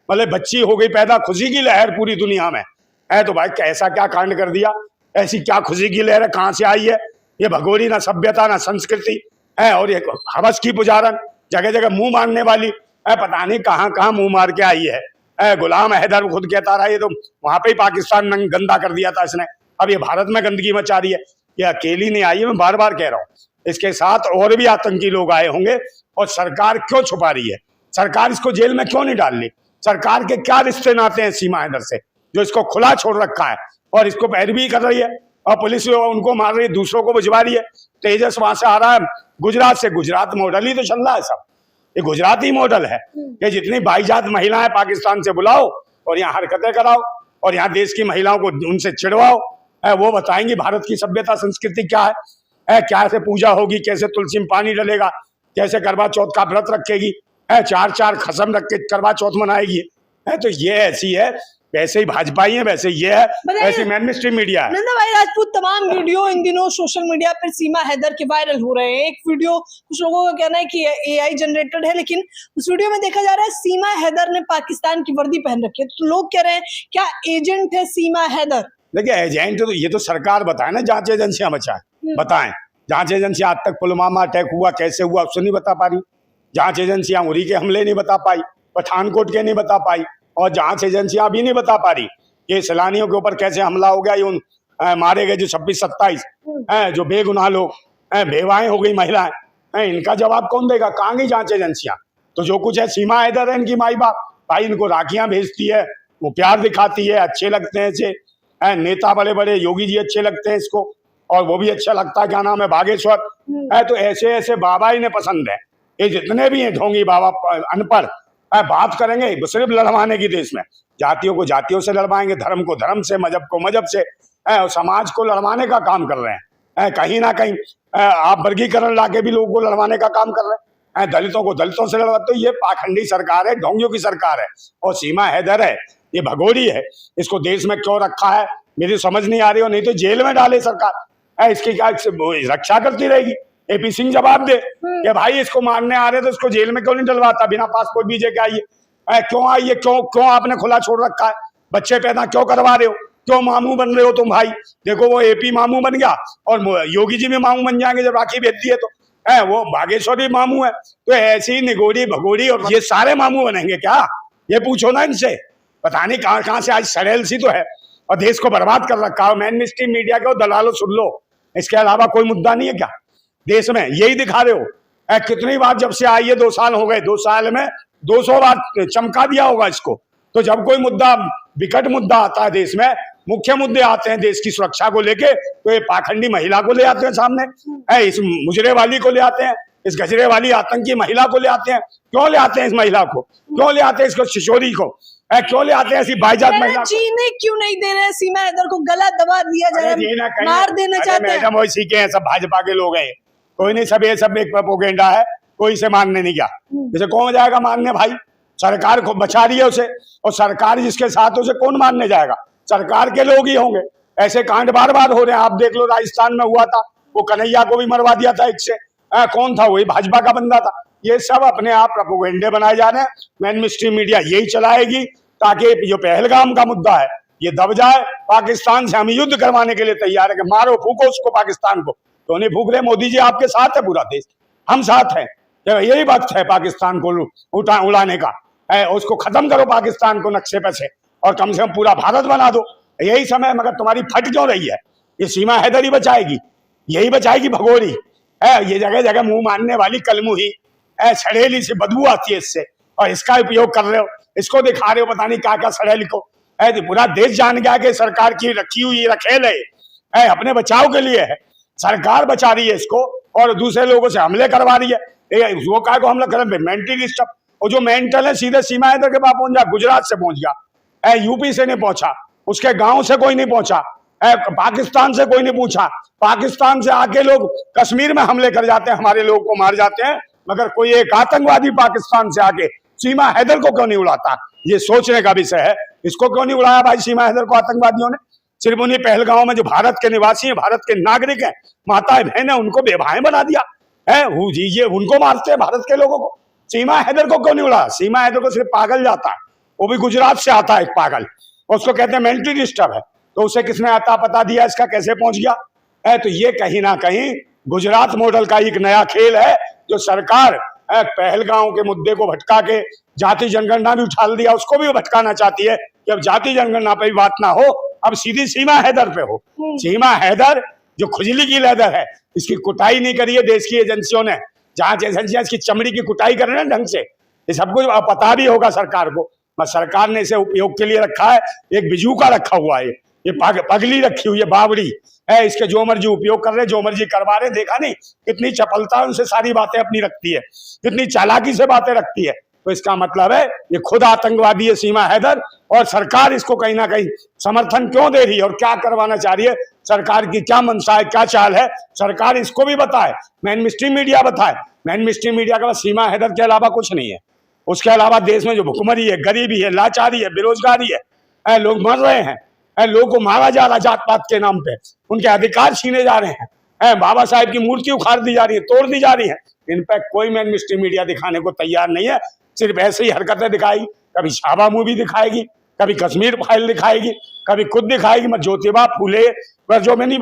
मतलब बच्ची हो गई पैदा, खुशी की लहर पूरी दुनिया में है। तो भाई कैसा क्या कांड कर दिया, ऐसी क्या खुशी की लहर है, कहाँ से आई है ये भगोड़ी, ना सभ्यता ना संस्कृति है, और ये हवस की पुजारन, जगह जगह मुंह मारने वाली है, पता नहीं कहाँ कहाँ मुंह मार के आई है। गुलाम हैदर खुद कहता रहा ये तो वहां पे ही पाकिस्तान गंदा कर दिया था इसने, अब ये भारत में गंदगी मचा रही है। ये अकेली नहीं आई है, मैं बार बार कह रहा हूँ, इसके साथ और भी आतंकी लोग आए होंगे। और सरकार क्यों छुपा रही है, सरकार इसको जेल में क्यों नहीं डाल रही, सरकार के क्या रिश्ते नाते हैं सीमा हैदर से जो इसको खुला छोड़ रखा है और इसको पैरवी कर रही है, और पुलिस उनको मार रही है, दूसरों को भिजवा रही है। तेजस वहां से आ रहा है गुजरात से, गुजरात मॉडल ही तो चल रहा है सब, ये गुजराती मॉडल है कि जितनी बाईजात महिलाएं पाकिस्तान से बुलाओ और यहाँ हरकतें कराओ और यहाँ देश की महिलाओं को उनसे चिढ़वाओ, वो बताएंगी भारत की सभ्यता संस्कृति क्या है, कैसे पूजा होगी, कैसे तुलसी में पानी डलेगा, कैसे करवा चौथ का व्रत रखेगी, 4 खसम रख के करवा चौथ मनाएगी। तो ये ऐसी है, वैसे ही भाजपाई है, वैसे ये है, वैसे मैन मिस्ट्री मीडिया है। नंदा भाई राजपूत, तमाम वीडियो इन दिनों सोशल मीडिया पर सीमा हैदर के वायरल हो रहे हैं। एक वीडियो कुछ लोगों का कहना है कि AI जनरेटेड है, लेकिन उस वीडियो में देखा जा रहा है सीमा हैदर ने पाकिस्तान की वर्दी पहन रखी है, तो लोग कह रहे हैं क्या एजेंट है सीमा हैदर। देखिए एजेंट तो ये तो सरकार बताए ना, जांच एजेंसियां बताएं, जांच एजेंसियां आज तक पुलवामा अटैक हुआ कैसे हुआ उससे नहीं बता पा रही, जांच एजेंसियां उरी के हमले नहीं बता पाई, पठानकोट के नहीं बता पाई, और जांच एजेंसियां भी नहीं बता पा रही कि सैलानियों के ऊपर कैसे हमला हो गया, ये मारे गए जो 26-27 जो बेगुनाह लोग, बेवाएं हो गई महिलाएं, इनका जवाब कौन देगा, कहाँ गई जांच एजेंसियां। तो जो कुछ है सीमा हैदर है इनकी माई बाप, भाई इनको राखियां भेजती है, वो प्यार दिखाती है, अच्छे लगते हैं इसे, नेता बड़े बड़े योगी जी अच्छे लगते हैं इसको, और वो भी अच्छा लगता है, क्या नाम है बागेश्वर, तो ऐसे ऐसे बाबा ही ने पसंद है। ये जितने भी हैं ढोंगी बाबा अनपढ़ बात करेंगे सिर्फ लड़वाने की, देश में जातियों को जातियों से लड़वाएंगे, धर्म को धर्म से, मजहब को मजहब से, और समाज को लड़वाने का काम कर रहे हैं। कहीं ना कहीं आप वर्गीकरण लाके भी लोगों को लड़वाने का काम कर रहे हैं, दलितों को दलितों से लड़वा, तो ये पाखंडी सरकार है, ढोंगियों की सरकार है। और सीमा हैदर है, ये भगोड़ी है, इसको देश में क्यों रखा है मेरी समझ नहीं आ रही हो, नहीं तो जेल में डाले सरकार, इसकी क्या रक्षा करती रहेगी। AP सिंह जवाब दे कि भाई इसको मारने आ रहे तो इसको जेल में क्यों नहीं डलवाता, बिना पासपोर्ट वीजे के आई है, क्यों आई है, क्यों आपने खुला छोड़ रखा है, बच्चे पैदा क्यों करवा रहे हो, क्यों मामू बन रहे हो तुम भाई। देखो वो AP मामू बन गया और योगी जी भी मामू बन जाएंगे जब राखी भेज दिए तो, वो बागेश्वर भी मामू है, तो ऐसी निगोड़ी भगोड़ी और ये सारे मामू बनेंगे क्या, ये पूछो ना इनसे, पता नहीं कहाँ कहाँ से आज सड़ेल सी तो है और देश को बर्बाद कर रखा है। मैन मिस्ट्री मीडिया को दलालो सुन लो, इसके अलावा कोई मुद्दा नहीं है क्या देश में, यही दिखा रहे हो। कितनी बार जब से आई है, 2 साल हो गए, 2 साल में 200 बार चमका दिया होगा इसको। तो जब कोई मुद्दा, विकट मुद्दा आता है देश में, मुख्य मुद्दे आते हैं देश की सुरक्षा को लेके, तो ये पाखंडी महिला को ले आते हैं सामने, इस मुजरे वाली को ले आते हैं, इस गजरे वाली आतंकी महिला को ले आते हैं। क्यों ले आते हैं इस महिला को, क्यों ले आते हैं इसको, किशोरी को, क्यों ले आते हैं ऐसी बाईजात महिला? जीने क्यों नहीं दे रहे सीमा हैदर को, गला दबा दिया जा रहा है, मार देना चाहते हैं। मैडम वही सीखे हैं, सब भाजपा के लोग हैं, कोई नहीं, सब ये सब एक प्रोपेगेंडा है, कोई इसे मानने नहीं गया, जैसे कौन जाएगा मानने भाई, सरकार को बचा रही है उसे, और सरकार जिसके साथ उसे कौन मानने जाएगा, सरकार के लोग ही होंगे। ऐसे कांड बार बार हो रहे हैं, आप देख लो राजस्थान में हुआ था, वो कन्हैया को भी मरवा दिया था एक से, कौन था, वही भाजपा का बंदा था। ये सब अपने आप प्रोपेगेंडे बनाए जा रहे हैं, मैन मिस्ट्री मीडिया यही चलाएगी ताकि जो पहलगाम का मुद्दा है ये दब जाए। पाकिस्तान से हम युद्ध करवाने के लिए तैयार है कि मारो फूको उसको पाकिस्तान को, तो नहीं फूक रहे, मोदी जी आपके साथ है पूरा देश, हम साथ हैं, यही वक्त है पाकिस्तान को उड़ाने का, उसको खत्म करो पाकिस्तान को नक्शे पे से, और कम से कम पूरा भारत बना दो, यही समय। मगर तुम्हारी फट क्यों रही है, ये सीमा हैदर ही बचाएगी, यही बचाएगी भगोड़ी, ये जगह जगह मुंह मारने वाली कलमुही, सड़ेली सी बदबू आती है इससे, और इसका उपयोग कर रहे हो, इसको दिखा रहे हो पता नहीं क्या क्या सड़ेली को, तो पूरा देश जान गया कि सरकार की रखी हुई रखेल है, अपने बचाव के लिए है। सरकार बचा रही है इसको और दूसरे लोगों से हमले करवा रही है। वो कहा को हमला कर मेंटली डिस्टर्ब, और जो मेंटल है सीधे सीमा हैदर के पास पहुंच गया, गुजरात से पहुंच गया, यूपी से नहीं पहुंचा, उसके गांव से कोई नहीं पहुंचा, पाकिस्तान से कोई नहीं पूछा। पाकिस्तान से आके लोग कश्मीर में हमले कर जाते हैं, हमारे लोगों को मार जाते हैं, मगर कोई एक आतंकवादी पाकिस्तान से आके सीमा हैदर को क्यों नहीं उड़ाता? ये सोचने का विषय है। इसको क्यों नहीं उड़ाया भाई सीमा हैदर को आतंकवादियों ने? सिर्फ उन्हीं पहलगांव में जो भारत के निवासी हैं, भारत के नागरिक हैं, माताएं बहन है, उनको बेभाएं बना दिया है। ये उनको मारते हैं भारत के लोगों को। सीमा हैदर को क्यों नहीं उड़ाया? सीमा हैदर को सिर्फ पागल जाता है, वो भी गुजरात से आता है एक पागल, उसको कहते हैं मेंटली डिस्टर्ब है। तो उसे किसने आता पता दिया इसका कैसे पहुंच गया है? तो ये कहीं ना कहीं गुजरात मॉडल का एक नया खेल है, जो सरकार पहलगांव के मुद्दे को भटका के जाति जनगणना भी उछाल दिया, उसको भी भटकाना चाहती है कि अब जाति जनगणना पे भी बात ना हो, अब सीधी सीमा हैदर पे हो। सीमा हैदर जो खुजली की लेदर है, इसकी कुटाई नहीं करी है देश की एजेंसियों ने। जांच एजेंसियां इसकी चमड़ी की कुटाई कर रहे हैं ढंग से, ये सब कुछ पता भी होगा सरकार को। सरकार ने इसे उपयोग के लिए रखा है, एक बिजू का रखा हुआ है, ये पगली रखी हुई है, बावड़ी है, इसके जो मर्जी उपयोग कर रहे, जो मर्जी करवा रहे। देखा नहीं कितनी चपलता उनसे सारी बातें अपनी रखती है, कितनी चालाकी से बातें रखती है। तो इसका मतलब है ये खुद आतंकवादी है सीमा हैदर, और सरकार इसको कहीं ना कहीं समर्थन क्यों दे रही है और क्या करवाना चाह रही है, सरकार की क्या मंशा है, क्या चाल है, सरकार इसको भी बताए, मेन स्ट्रीम मीडिया बताए। मेन स्ट्रीम मीडिया के पास सीमा हैदर के अलावा कुछ नहीं है। उसके अलावा देश में जो भुखमरी है, गरीबी है, लाचारी है, बेरोजगारी है, लोग मर रहे हैं, लोगों को मारा जा रहा जात पात के नाम पे, उनके अधिकार छीने जा रहे हैं, बाबा साहेब की मूर्ति उखाड़ दी जा रही है, तोड़ दी जा रही है। इन पे कोई मेन स्ट्रीम मीडिया दिखाने को तैयार नहीं है, सिर्फ ऐसे ही हरकतें दिखाएगी। कभी छावा मूवी दिखाएगी, कभी कश्मीर फाइल दिखाएगी, कभी खुद दिखाएगी। मैं ज्योतिबा फूले पर जो मैंने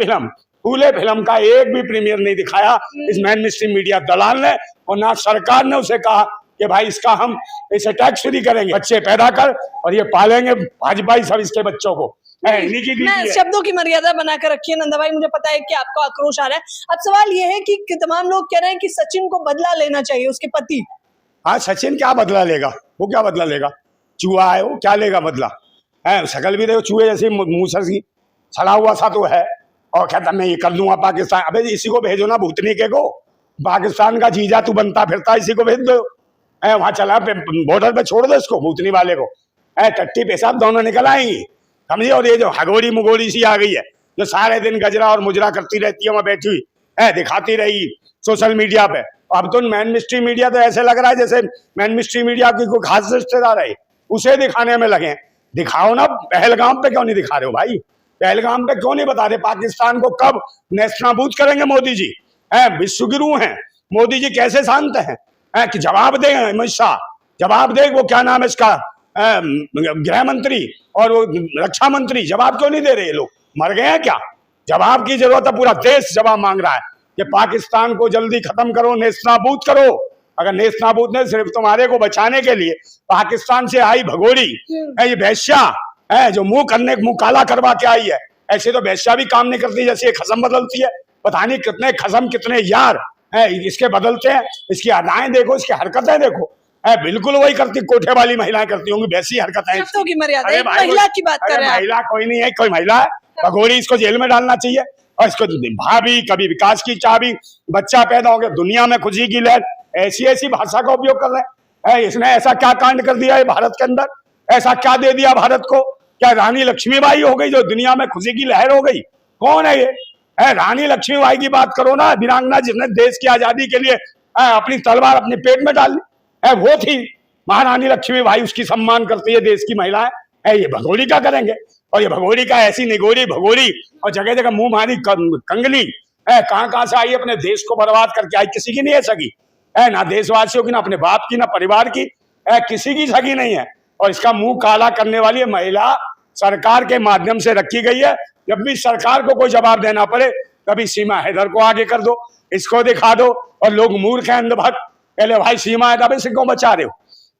फूले फिल्म का एक भी प्रीमियर नहीं दिखाया इस मेन स्ट्रीम मीडिया दलाल ने, और ना सरकार ने उसे कहा कि भाई इसका हम इसे टैक्स फ्री करेंगे, बच्चे पैदा कर और ये पालेंगे भाजपाई सब इसके बच्चों को। मैं शब्दों की मर्यादा बनाकर रखिए नंदा भाई, मुझे पता है कि आपको आक्रोश आ रहा है। अब सवाल ये है कि तमाम लोग कह रहे हैं कि सचिन को बदला लेना चाहिए, उसके पति। हाँ, सचिन क्या बदला लेगा? वो क्या बदला लेगा? चूहा है वो, क्या लेगा बदला? है शकल भी देखो चूहे जैसी, मुंह से छड़ा हुआ सा तो है, और कहता मैं ये कर दूंगा पाकिस्तान। अबे इसी को भेजो ना भूतनी के को, पाकिस्तान का जीजा तू बनता फिरता, इसी को भेज दो, वहां चला बॉर्डर पे छोड़ दो इसको, भूतनी वाले को। टट्टी पेशाब दोनों निकल आएंगी, समझिए। और ये जो हगोड़ी मुगोड़ी सी आ गई है, जो सारे दिन गजरा और मुजरा करती रहती है वहां बैठी हुई, दिखाती रही सोशल मीडिया पे। अब तो मेन स्ट्रीम मीडिया तो ऐसे लग रहा है जैसे मेन स्ट्रीम मीडिया की कोई खास रिश्तेदार है, उसे दिखाने में लगे। दिखाओ ना, पहलगाम पे क्यों नहीं दिखा रहे हो भाई? पहलगाम पे क्यों नहीं बता रहे? पाकिस्तान को कब नेस्तनाबूद करेंगे मोदी जी? विश्वगुरु हैं मोदी जी, कैसे शांत हैं? कि जवाब दे अमित शाह, जवाब दे। वो क्या नाम है इसका, गृह मंत्री और वो रक्षा मंत्री, जवाब क्यों नहीं दे रहे? ये लोग मर गए हैं क्या? जवाब की जरूरत है, पूरा देश जवाब मांग रहा है कि पाकिस्तान को जल्दी खत्म करो, नेस्तनाबूद करो। अगर नेस्तनाबूद ने सिर्फ तुम्हारे को बचाने के लिए पाकिस्तान से आई भगोड़ी ये वैश्या है, जो मुंह काला करवा के आई है, ऐसे तो वैश्या भी काम नहीं करती, जैसे खसम बदलती है। पता नहीं कितने खसम कितने यार इसके बदलते हैं। इसकी अदाएं देखो, इसकी हरकतें देखो, बिल्कुल वही करती कोठे वाली महिलाएं करती होंगी, वैसी हरकतें। शब्दों की मर्यादा, एक महिला की बात कर रहे हैं। महिला कोई नहीं है, कोई महिला है भगोड़ी, इसको जेल में डालना चाहिए। और इसको भाभी, कभी विकास की चाबी, बच्चा पैदा हो गया, दुनिया में खुशी की लहर, ऐसी ऐसी भाषा का उपयोग कर रहे हैं। इसने ऐसा क्या कांड कर दिया है भारत के अंदर? ऐसा क्या दे दिया भारत को? क्या रानी लक्ष्मीबाई हो गई जो दुनिया में खुशी की लहर हो गई? कौन है ये? रानी लक्ष्मीबाई की बात करो ना, वीरांगना जिसने देश की आजादी के लिए अपनी तलवार अपने पेट में डाल ली, वो थी महारानी लक्ष्मीबाई। उसकी सम्मान करती है देश की महिलाएं। ये भगोड़ी क्या करेंगे? और ये भगोड़ी का ऐसी निगोरी भगोड़ी, और जगह जगह मुंह मारी कंगली, कहां से आई, अपने देश को बर्बाद करके आई। किसी की नहीं है सगी, ना देशवासियों की, ना अपने बाप की, ना परिवार की, किसी की सगी नहीं है। और इसका मुंह काला करने वाली महिला सरकार के माध्यम से रखी गई है। जब भी सरकार को कोई जवाब देना पड़े, कभी सीमा हैदर को आगे कर दो, इसको दिखा दो, और लोग मूर्ख हैं, अंधभक्त। पहले भाई सीमा हैदर से क्यों बचा रहे हो?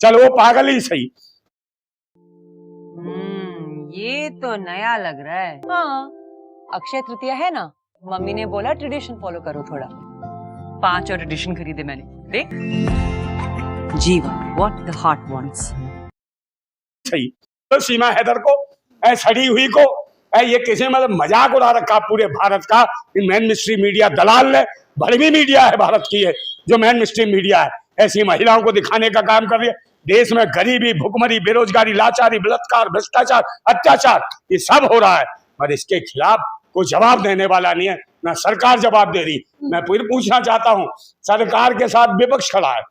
चलो वो पागल ही सही। ये तो नया लग रहा है। हाँ, अक्षय तृतीया है ना, मम्मी ने बोला ट्रेडिशन फॉलो करो थोड़ा। 5 और ट्रेडिशन खरीदे मैंने, देख। जीवा, व्हाट द हार्ट वांट्स। सही। तो सीमा हैदर को सड़ी हुई को ये किसी मतलब मजाक उड़ा रखा पूरे भारत का। मेन स्ट्रीम मीडिया दलाल है, भड़वी मीडिया है भारत की है जो मेन स्ट्रीम मीडिया है, ऐसी महिलाओं को दिखाने का काम कर रही है। देश में गरीबी, भुखमरी, बेरोजगारी, लाचारी, बलात्कार, भ्रष्टाचार, अत्याचार ये सब हो रहा है, और इसके खिलाफ कोई जवाब देने वाला नहीं है, ना सरकार जवाब दे रही। मैं फिर पूछना चाहता हूँ, सरकार के साथ विपक्ष खड़ा है,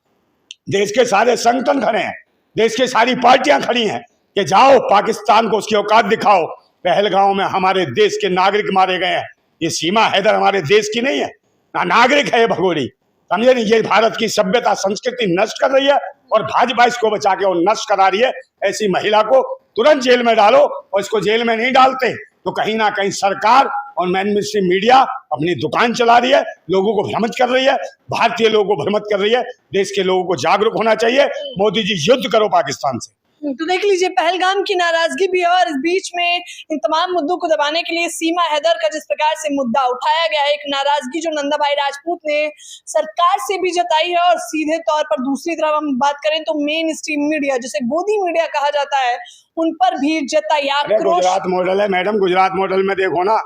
देश के सारे संगठन खड़े हैं, देश की सारी पार्टियां खड़ी हैं कि जाओ पाकिस्तान को उसकी औकात दिखाओ। पहलगांव में हमारे देश के नागरिक मारे गए हैं, ये सीमा हैदर हमारे देश की नहीं है, ना नागरिक है ये भगोड़ी, समझे नहीं। ये भारत की सभ्यता संस्कृति नष्ट कर रही है और भाजपा इसको बचा के और नष्ट करा रही है। ऐसी महिला को तुरंत जेल में डालो, और इसको जेल में नहीं डालते तो कहीं ना कहीं सरकार और मेन स्ट्रीम मीडिया अपनी दुकान चला रही है, लोगों को भ्रमित कर रही है, भारतीय लोगों को भ्रमित कर रही है। देश के लोगों को जागरूक होना चाहिए। मोदी जी युद्ध करो पाकिस्तान से। तो देख लीजिए, पहलगाम की नाराजगी भी है, और इस बीच में इन तमाम मुद्दों को दबाने के लिए सीमा हैदर का जिस प्रकार से मुद्दा उठाया गया है, एक नाराजगी जो नंदा भाई राजपूत ने सरकार से भी जताई है, और सीधे तौर पर दूसरी तरफ हम बात करें तो मेन स्ट्रीम मीडिया, जिसे गोदी मीडिया कहा जाता है, उन पर भी जताई आक्रोश। गुजरात मॉडल है मैडम, गुजरात मॉडल में देखो ना,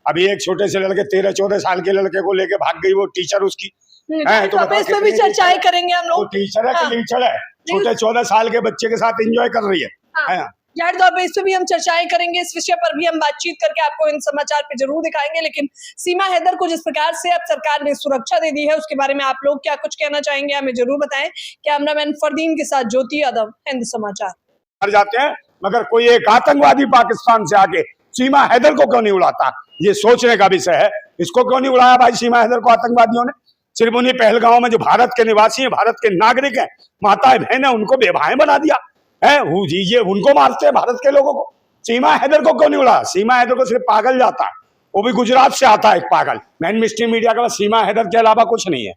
अभी एक छोटे से लड़के 13-14 साल के लड़के को लेके भाग गई वो टीचर उसकी। तो इस पे भी चर्चाएं करेंगे हम लोग। टीचर है कि टीचर है, छोटे 14 साल के बच्चे के साथ एंजॉय कर रही है। यार दौर पे इस पे भी हम चर्चाएं करेंगे, इस विषय पर भी हम बातचीत करके आपको इन समाचार पे जरूर दिखाएंगे। लेकिन सीमा हैदर को जिस प्रकार से अब सरकार ने सुरक्षा दे दी है, उसके बारे में आप लोग क्या कुछ कहना चाहेंगे, हमें जरूर बताएं। कैमरामैन फरदीन के साथ ज्योति यादव, हिंद समाचार। मर जाते हैं, मगर कोई एक आतंकवादी पाकिस्तान से आके सीमा हैदर को क्यों नहीं उड़ाता, ये सोचने का विषय है। इसको क्यों नहीं उड़ाया भाई सीमा हैदर को आतंकवादियों ने? सिर्फ उन्हीं पहलगांव में जो भारत के निवासी हैं, भारत के नागरिक हैं, माताएं बहनें, उनको बेवाएं बना दिया है। ये उनको मारते हैं भारत के लोगों को। सीमा हैदर को क्यों नहीं उड़ाया? सीमा हैदर को सिर्फ पागल जाता है, वो भी गुजरात से आता है एक पागल। मेन स्ट्रीम मीडिया का सीमा हैदर के अलावा कुछ नहीं है।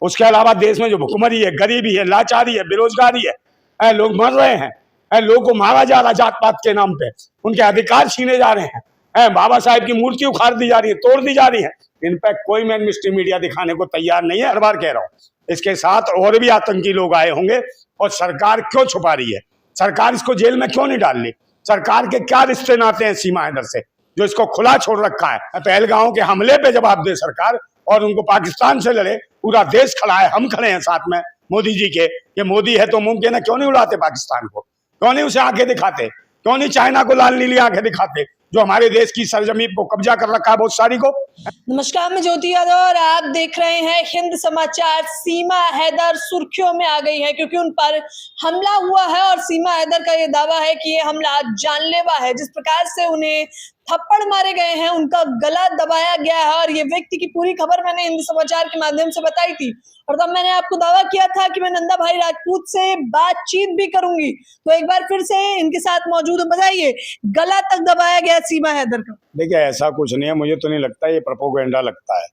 उसके अलावा देश में जो भुखमरी है, गरीबी है, लाचारी है, बेरोजगारी है, लोग मर रहे हैं, लोगों को मारा जा रहा जात पात के नाम पे, उनके अधिकार छीने जा रहे हैं, बाबा साहेब की मूर्ति उखाड़ दी जा रही है, तोड़ दी जा रही है। इन पर कोई मेन स्ट्रीम मीडिया दिखाने को तैयार नहीं है, हर बार कह रहा हूँ। इसके साथ और भी आतंकी लोग आए होंगे, और सरकार क्यों छुपा रही है? सरकार इसको जेल में क्यों नहीं डाल ली? सरकार के क्या रिश्ते नाते हैं सीमा हैदर से जो इसको खुला छोड़ रखा है? पहलगांव के हमले पे जवाब दे सरकार, और उनको पाकिस्तान से लड़े। पूरा देश खड़ा है, हम खड़े हैं साथ में मोदी जी के। ये मोदी है तो मुमकिन है, क्यों नहीं उड़ाते पाकिस्तान को? क्यों नहीं उसे आंखें दिखाते? क्यों नहीं चाइना को लाल नीली आंखें दिखाते जो हमारे देश की सरजमीन को कब्जा कर रखा है बहुत सारी को? नमस्कार, मैं ज्योति यादव और आप देख रहे हैं हिंद समाचार। सीमा हैदर सुर्खियों में आ गई है क्योंकि उन पर हमला हुआ है, और सीमा हैदर का ये दावा है कि ये हमला जानलेवा है। जिस प्रकार से उन्हें थप्पड़ मारे गए हैं, उनका गला दबाया गया है, और ये व्यक्ति की पूरी खबर मैंने हिंद समाचार के माध्यम से बताई थी, और तब मैंने आपको दावा किया था कि मैं नंदा भाई राजपूत से बातचीत भी करूंगी। तो एक बार फिर से इनके साथ मौजूद है, बताइए, गला तक दबाया गया सीमा हैदर का। देखिए, ऐसा कुछ नहीं है, मुझे तो नहीं लगता, ये प्रोपोगेंडा लगता है,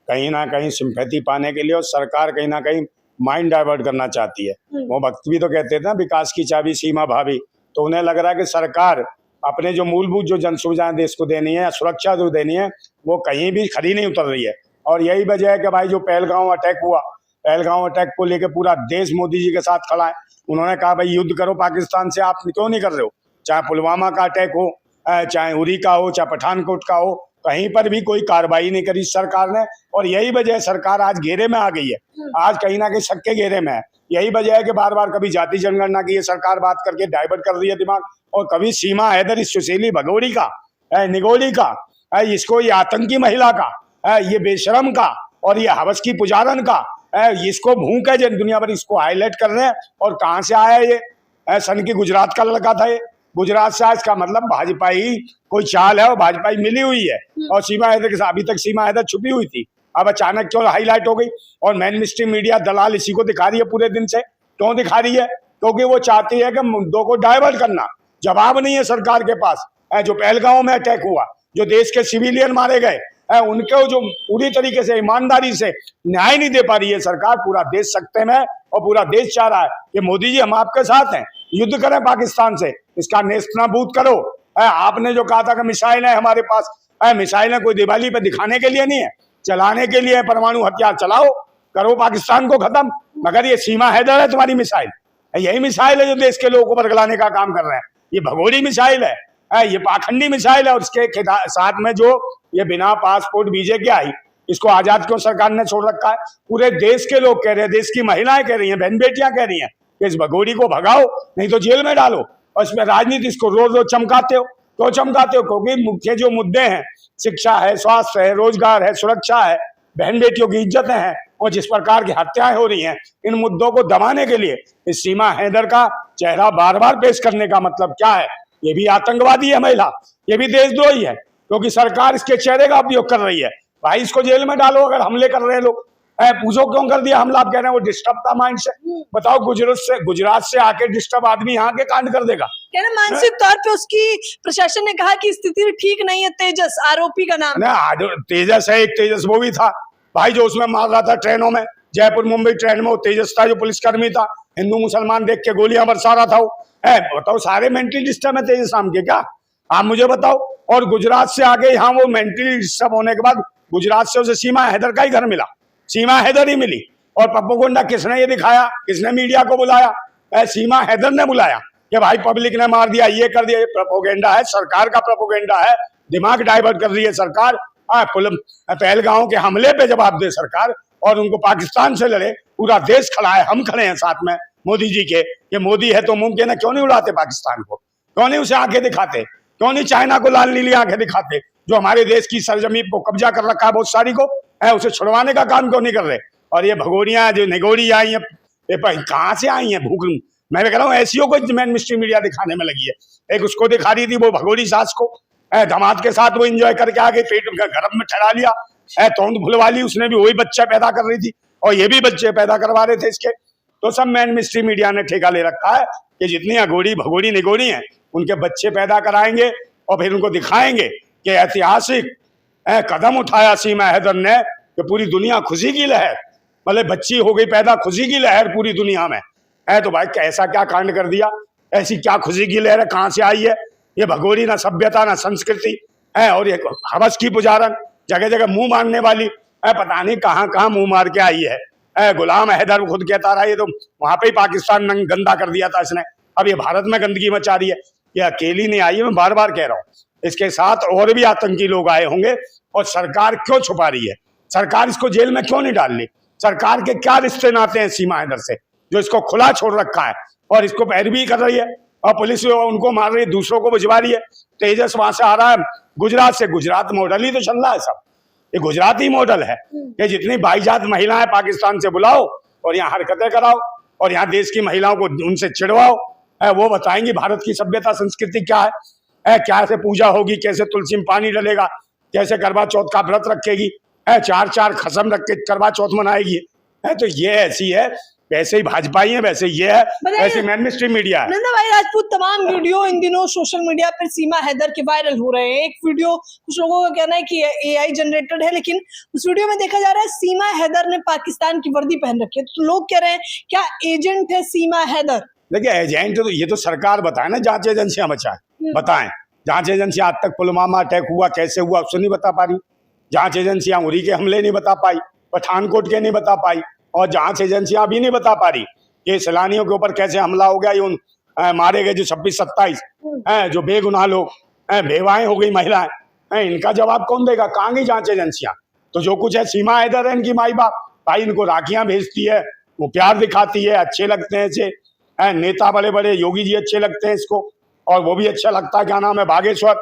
कहीं ना कहीं सिंपैथी पाने के लिए, और सरकार कहीं ना कहीं माइंड डाइवर्ट करना चाहती है। वो भक्त भी तो कहते थे ना, विकास की चाबी सीमा भाभी, तो उन्हें लग रहा है कि सरकार अपने जो मूलभूत जो जन सुविधाएं देश को देनी है या सुरक्षा जो देनी है, वो कहीं भी खड़ी नहीं उतर रही है। और यही वजह है कि भाई जो पहलगांव अटैक हुआ, पहलगांव अटैक को लेकर पूरा देश मोदी जी के साथ खड़ा है। उन्होंने कहा भाई युद्ध करो पाकिस्तान से, आप क्यों नहीं कर रहे हो? चाहे पुलवामा का अटैक हो, चाहे उरी का हो, चाहे पठानकोट का हो, कहीं पर भी कोई कार्रवाई नहीं करी सरकार ने। और यही वजह है सरकार आज घेरे में आ गई है, आज कहीं ना कहीं शक के घेरे में है। यही वजह है कि बार बार कभी जाति जनगणना की ये सरकार बात करके डाइवर्ट कर रही है दिमाग, और कभी सीमा हैदर इस सुशीली भगोड़ी का, निगोड़ी का, इसको ये आतंकी महिला का, ये बेशरम का, और ये हवस की पुजारन का, इसको भूख है जो दुनिया भर इसको हाईलाइट कर रहे हैं। और कहाँ से आया ये? सन की गुजरात का लड़का था ये, गुजरात से। इसका मतलब भाजपा ही कोई चाल है, और भाजपा ही मिली हुई है। और सीमा हैदर के साथ अभी तक सीमा हैदर छुपी हुई थी, अब अचानक क्यों हाईलाइट हो गई? और मेन स्ट्रीम मीडिया दलाल इसी को दिखा रही है पूरे दिन से। क्यों दिखा रही है? क्योंकि वो चाहती है कि मुद्दों को डाइवर्ट करना। जवाब नहीं है सरकार के पास। जो पहलगांव में अटैक हुआ, जो देश के सिविलियन मारे गए, उनको जो पूरी तरीके से ईमानदारी से न्याय नहीं दे पा रही है सरकार। पूरा देश सकते में, और पूरा देश चाह रहा है कि मोदी जी हम आपके साथ हैं, युद्ध करें पाकिस्तान से, इसका नेस्तनाबूद करो। आपने जो कहा था कि मिसाइल है हमारे पास, मिसाइलें कोई दिवाली पे दिखाने के लिए नहीं है, चलाने के लिए। परमाणु हथियार चलाओ, करो पाकिस्तान को खत्म। मगर ये सीमा हैदर है तुम्हारी मिसाइल, यही मिसाइल है जो देश के लोगों को बरगलाने का काम कर रहे हैं। ये भगोड़ी मिसाइल है, ये पाखंडी मिसाइल है। और उसके साथ में जो ये बिना पासपोर्ट वीजे के आई, इसको आजाद क्यों सरकार ने छोड़ रखा है? पूरे देश के लोग कह रहे हैं, देश की महिलाएं कह रही हैं, बहन बेटियां कह रही हैं कि इस भगोड़ी को भगाओ, नहीं तो जेल में डालो। और इसमें राजनीति इसको रोज रोज चमकाते हो, तो चमकाते हो क्योंकि मुख्य जो मुद्दे हैं, शिक्षा है, स्वास्थ्य है, रोजगार है, सुरक्षा है, बहन बेटियों की इज्जतें हैं, और जिस प्रकार की हत्याएं हो रही हैं, इन मुद्दों को दबाने के लिए इस सीमा हैदर का चेहरा बार बार पेश करने का मतलब क्या है? ये भी आतंकवादी है महिला, ये भी देशद्रोही है, क्योंकि सरकार इसके चेहरे का उपयोग कर रही है। भाई इसको जेल में डालो अगर हमले कर रहे हैं लोग। पूछो क्यों कर दिया हमला? आप कह रहे हैं वो डिस्टर्ब था माइंड से। बताओ गुजरात से आके डिस्टर्ब आदमी यहाँ के कांड कर देगा? कह रहे मानसिक तौर पे उसकी प्रशासन ने कहा कि स्थिति ठीक नहीं है। तेजस आरोपी का नाम है। तेजस है, एक तेजस वो भी था भाई जो उसमें मार रहा था ट्रेनों में, जयपुर मुंबई ट्रेन में, वो तेजस था जो पुलिसकर्मी था, हिंदू मुसलमान देख के गोलियां बरसा रहा था वो। बताओ सारे मेंटली डिस्टर्ब है तेजस नाम के क्या? आप मुझे बताओ। और गुजरात से आगे यहाँ वो मेंटली डिस्टर्ब होने के बाद गुजरात से उसे सीमा हैदर का ही घर मिला, सीमा हैदर ही मिली। और प्रोपेगेंडा किसने ये दिखाया, किसने मीडिया को बुलाया? सीमा हैदर ने बुलाया कि भाई पब्लिक ने मार दिया, ये कर दिया। ये प्रोपेगेंडा है, सरकार का प्रोपेगेंडा है। दिमाग डाइवर्ट कर रही है सरकार। पहलगांव के हमले पे जवाब दे सरकार, और उनको पाकिस्तान से लड़े। पूरा देश खड़ा है, हम खड़े हैं साथ में मोदी जी के। ये मोदी है तो मुमकिन है, क्यों नहीं उड़ाते पाकिस्तान को? क्यों नहीं उसे आंखें दिखाते? क्यों नहीं चाइना को लाल नीली आंखें दिखाते, जो हमारे देश की सरजमीन को कब्जा कर रखा है बहुत सारी को? उसे छुड़वाने का काम क्यों नहीं कर रहे? और ये भगोड़ियां जो निगोड़ी आई है, कहाँ से आई है? भूख, मैं कह रहा हूँ ऐसी को मेन मिस्ट्री मीडिया दिखाने में लगी है। एक उसको दिखा रही थी वो भगोड़ी सास को, दामाद के साथ वो एंजॉय करके आ गई, पेट गरम में ठहरा लिया, तोंद भुलवा ली उसने भी, वही बच्चा पैदा कर रही थी, और ये भी बच्चे पैदा करवा रहे थे इसके। तो सब मैन मिस्ट्री मीडिया ने ठेका ले रखा है कि जितनी अघोड़ी भगोड़ी निगोड़ी हैं उनके बच्चे पैदा कराएंगे और फिर उनको दिखाएंगे कि ऐतिहासिक कदम उठाया सीमा हैदर ने, कि पूरी दुनिया खुशी की लहर, मतलब बच्ची हो गई पैदा, खुशी की लहर पूरी दुनिया में है। तो भाई कैसा क्या कांड कर दिया? ऐसी क्या खुशी की लहर है? कहाँ से आई है ये भगोड़ी? ना सभ्यता ना संस्कृति है, और ये हवस की पुजारन, जगह जगह मुंह मारने वाली पता नहीं कहाँ कहाँ मुंह मार के आई है। गुलाम हैदर खुद कहता रहा ये तो वहां पे ही पाकिस्तान गंदा कर दिया था इसने, अब ये भारत में गंदगी मचा रही है। ये अकेली नहीं आई है, मैं बार बार कह रहा हूँ, इसके साथ और भी आतंकी लोग आए होंगे। और सरकार क्यों छुपा रही है? सरकार इसको जेल में क्यों नहीं डाल रही? सरकार के क्या रिश्ते नाते हैं सीमा हैदर से, जो इसको खुला छोड़ रखा है और इसको पैरवी कर रही है, और पुलिस उनको मार रही है, दूसरों को भिजवा रही है। तेजस वहां से आ रहा है गुजरात से, गुजरात मॉडल ही तो चल रहा है सब, ये गुजराती मॉडल है कि जितनी बाईजात महिलाएं पाकिस्तान से बुलाओ और यहाँ हरकतें कराओ, और यहाँ देश की महिलाओं को उनसे चिढ़वाओ। वो बताएंगी भारत की सभ्यता संस्कृति क्या है, कैसे पूजा होगी, कैसे तुलसी में पानी डलेगा, कैसे करवा चौथ का व्रत रखेगी, 4 खसम रख के करवा चौथ मनाएगी। तो ये ऐसी है, वैसे ही भाजपाई है, वैसे ये है, वैसे मैन मिस्ट्री मीडिया है। नंदा भाई राजपूत, तमाम वीडियो इन दिनों सोशल मीडिया पर सीमा हैदर के वायरल हो रहे हैं। एक वीडियो कुछ लोगों का कहना है कि AI जनरेटेड है, लेकिन उस वीडियो में देखा जा रहा है सीमा हैदर ने पाकिस्तान की वर्दी पहन रखी है। तो लोग कह रहे हैं क्या एजेंट है सीमा हैदर? देखिए एजेंट तो ये तो सरकार बताए ना, जांच एजेंसियां बताएं। जांच एजेंसियां आज तक पुलवामा अटैक हुआ कैसे हुआ उससे नहीं बता पा रही, जांच एजेंसियां उरी के हमले नहीं बता पाई, पठानकोट के नहीं बता पाई, और जांच एजेंसियां अभी नहीं बता पा रही कि सैलानियों के ऊपर कैसे हमला हो गया, ये मारे गए जो 26-27 जो बेगुनाह लोग, बेवाएं हो गई महिलाएं, इनका जवाब कौन देगा? कहाँ गई जांच एजेंसियां? तो जो कुछ है सीमा हैदर है इनकी माई बाप, भाई इनको राखियां भेजती है, वो प्यार दिखाती है, अच्छे लगते हैं ऐसे नेता, बड़े बड़े योगी जी अच्छे लगते हैं इसको, और वो भी अच्छा लगता है, क्या नाम है, बागेश्वर।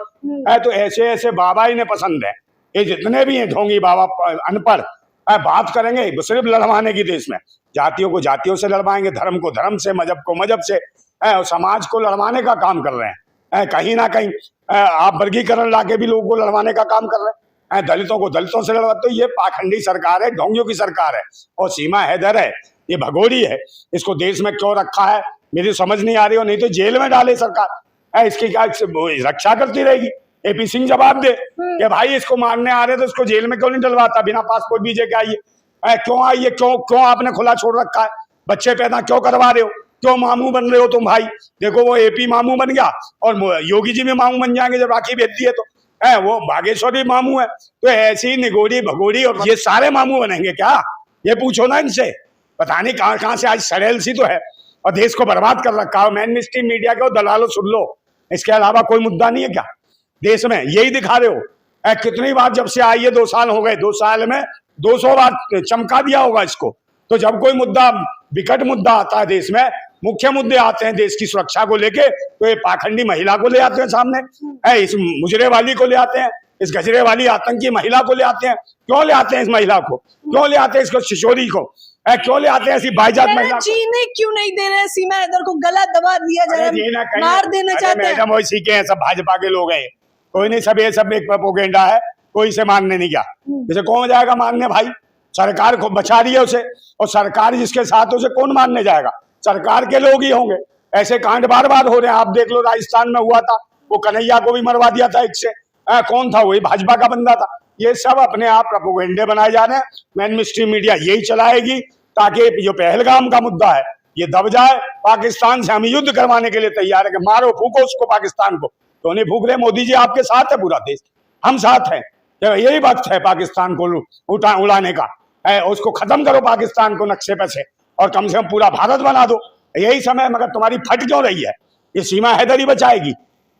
तो ऐसे ऐसे बाबा ही ने पसंद है। ये जितने भी हैं ढोंगी बाबा अनपढ़ बात करेंगे सिर्फ लड़वाने की, देश में जातियों को जातियों से लड़वाएंगे, धर्म को धर्म से, मजहब को मजहब से, और समाज को लड़वाने का काम कर रहे हैं। कहीं ना कहीं आप वर्गीकरण लाके भी लोगों को लड़वाने का काम कर रहे हैं, दलितों को दलितों से लड़वा। तो ये पाखंडी सरकार है, ढोंगियों की सरकार है। और सीमा हैदर है, ये भगोड़ी है, इसको देश में क्यों रखा है मेरी समझ नहीं आ रही हो, नहीं तो जेल में डाले सरकार, इसकी क्या रक्षा करती रहेगी? AP सिंह जवाब दे कि भाई इसको मारने आ रहे तो इसको जेल में क्यों नहीं डलवाता, बिना पासपोर्ट वीजे के आई है, क्यों आई है, क्यों आपने खुला छोड़ रखा है? बच्चे पैदा क्यों करवा रहे हो? क्यों मामू बन रहे हो तुम भाई? देखो वो AP मामू बन गया, और योगी जी भी मामू बन जाएंगे जब राखी भेज दिए तो, वो बागेश्वर भी मामू है। तो ऐसी निगोड़ी भगोड़ी और ये सारे मामू बनेंगे क्या? ये पूछो ना इनसे, पता नहीं कहाँ कहाँ से आज सड़ेल सी तो है, और देश को बर्बाद कर रखा है। मैन मिस्ट्री मीडिया को दलालो सुन लो, इसके अलावा कोई मुद्दा नहीं है क्या देश में? यही दिखा रहे हो। कितनी बार जब से आई है, 2 साल हो गए, 2 साल में 200 बार चमका दिया होगा इसको। तो जब कोई मुद्दा, विकट मुद्दा आता है देश में, मुख्य मुद्दे आते हैं देश की सुरक्षा को लेके, तो ये पाखंडी महिला को ले आते हैं सामने, इस मुजरे वाली को ले आते हैं, इस गजरे वाली आतंकी महिला को ले आते हैं। क्यों ले आते हैं इस महिला को? क्यों ले आते हैं इसको, किशोरी को? क्यों ले आते हैं ऐसी बाइजात महिला? जीने क्यों नहीं दे रहे? सीमा हैदर को गला दबा दिया जा रहा है, मार देना चाहते हैं। मैडम वही सीखे हैं, सब भाजपा के लोग हैं, कोई नहीं, सब ये सब एक प्रोपेगेंडा है, कोई इसे मानने नहीं गया। जैसे कौन जाएगा मानने भाई? सरकार को बचा रही है उसे, और सरकार जिसके साथ उसे कौन मानने जाएगा? सरकार के लोग ही होंगे। ऐसे कांड बार बार हो रहे हैं, आप देख लो, राजस्थान में हुआ था, वो कन्हैया को भी मरवा दिया था एक से। कौन था? वही भाजपा का बंदा था। ये सब अपने आप प्रोपेगेंडे बनाए जा रहे हैं, मेन स्ट्रीम मीडिया यही चलाएगी, ताकि जो पहलगाम का मुद्दा है ये दब जाए। पाकिस्तान से हम युद्ध करवाने के लिए तैयार है कि मारो फूको उसको, पाकिस्तान को। तो नहीं फूक रहे, मोदी जी आपके साथ है पूरा देश, हम साथ हैं। यही वक्त है पाकिस्तान को उड़ाने का, उसको खत्म करो पाकिस्तान को नक्शे पे से, और कम से कम पूरा भारत बना दो। यही समय, मगर तुम्हारी फट क्यों रही है? ये सीमा हैदर ही बचाएगी,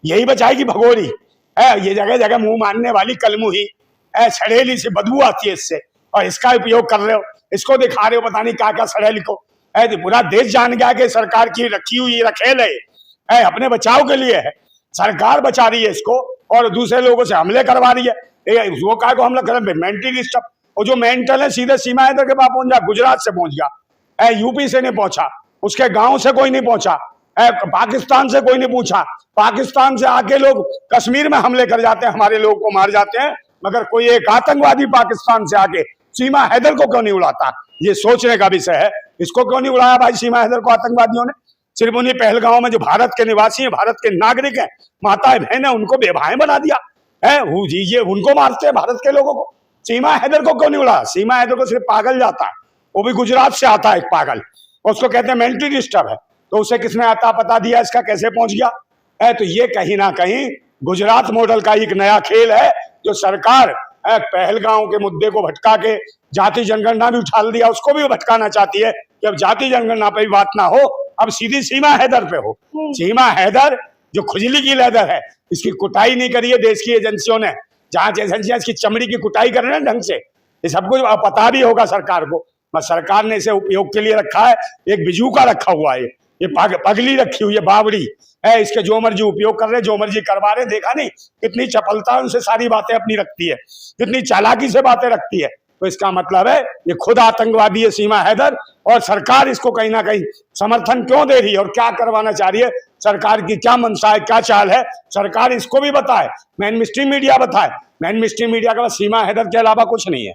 यही बचाएगी भगोरी। ये जगह जगह मुंह मानने वाली कलमुही, सड़ेली सी बदबू आती है इससे, और इसका उपयोग कर रहे हो, इसको दिखा रहे हो पता नहीं क्या क्या सड़ेली को। पूरा देश जान गया कि सरकार की रखी हुई रखेल है, अपने बचाव के लिए है। सरकार बचा रही है इसको, और दूसरे लोगों से हमले करवा रही है। वो क्या को हमला कर, मेंटली डिस्टर्ब। और जो मेंटल है सीधे सीमा हैदर के पास पहुंच गया, गुजरात से पहुंच गया, यूपी से नहीं पहुंचा, उसके गांव से कोई नहीं पहुंचा, पाकिस्तान से कोई नहीं पूछा। पाकिस्तान से आके लोग कश्मीर में हमले कर जाते हैं, हमारे लोगों को मार जाते हैं, मगर कोई एक आतंकवादी पाकिस्तान से आके सीमा हैदर को क्यों नहीं उड़ाता? ये सोचने का विषय है। इसको क्यों नहीं उड़ाया भाई सीमा हैदर को आतंकवादियों ने? सिर्फ उन्हीं पहलगांव में जो भारत के निवासी हैं, भारत के नागरिक हैं, माताएं बहनें, उनको बेभाएं बना दिया है। ये उनको मारते हैं, भारत के लोगों को। सीमा हैदर को क्यों नहीं उड़ाया? सीमा हैदर को सिर्फ पागल जाता है, वो भी गुजरात से आता है एक पागल, उसको कहते हैं मेंटली डिस्टर्ब है। तो उसे किसने आता पता दिया इसका, कैसे पहुंच गया? तो ये कहीं ना कहीं गुजरात मॉडल का एक नया खेल है, जो सरकार पहलगांव के मुद्दे को भटका के जाति जनगणना भी उछाल दिया, उसको भी भटकाना चाहती है कि अब जाति जनगणना पे भी बात ना हो, अब सीधी सीमा हैदर पे हो। सीमा हैदर जो खुजली की लेदर है, इसकी कुटाई नहीं करी है देश की एजेंसियों ने। जांच एजेंसियां इसकी चमड़ी की कुटाई कर रहे हैं ढंग से, ये सब कुछ पता भी होगा सरकार को, बस सरकार ने इसे उपयोग के लिए रखा है। एक बिजू का रखा हुआ है, ये पगली रखी हुई है, बावड़ी है, इसके जो मर्जी उपयोग कर रहे, जो मर्जी करवा रहे। देखा नहीं कितनी चपलता उनसे सारी बातें अपनी रखती है, कितनी चालाकी से बातें रखती है। तो इसका मतलब है ये खुद आतंकवादी है सीमा हैदर, और सरकार इसको कहीं ना कहीं समर्थन क्यों दे रही है और क्या करवाना चाह रही है, सरकार की क्या मंशा है, क्या चाल है, सरकार इसको भी बताए, मेन स्ट्रीम मीडिया बताए। मेन स्ट्रीम मीडिया का सीमा हैदर के अलावा कुछ नहीं है।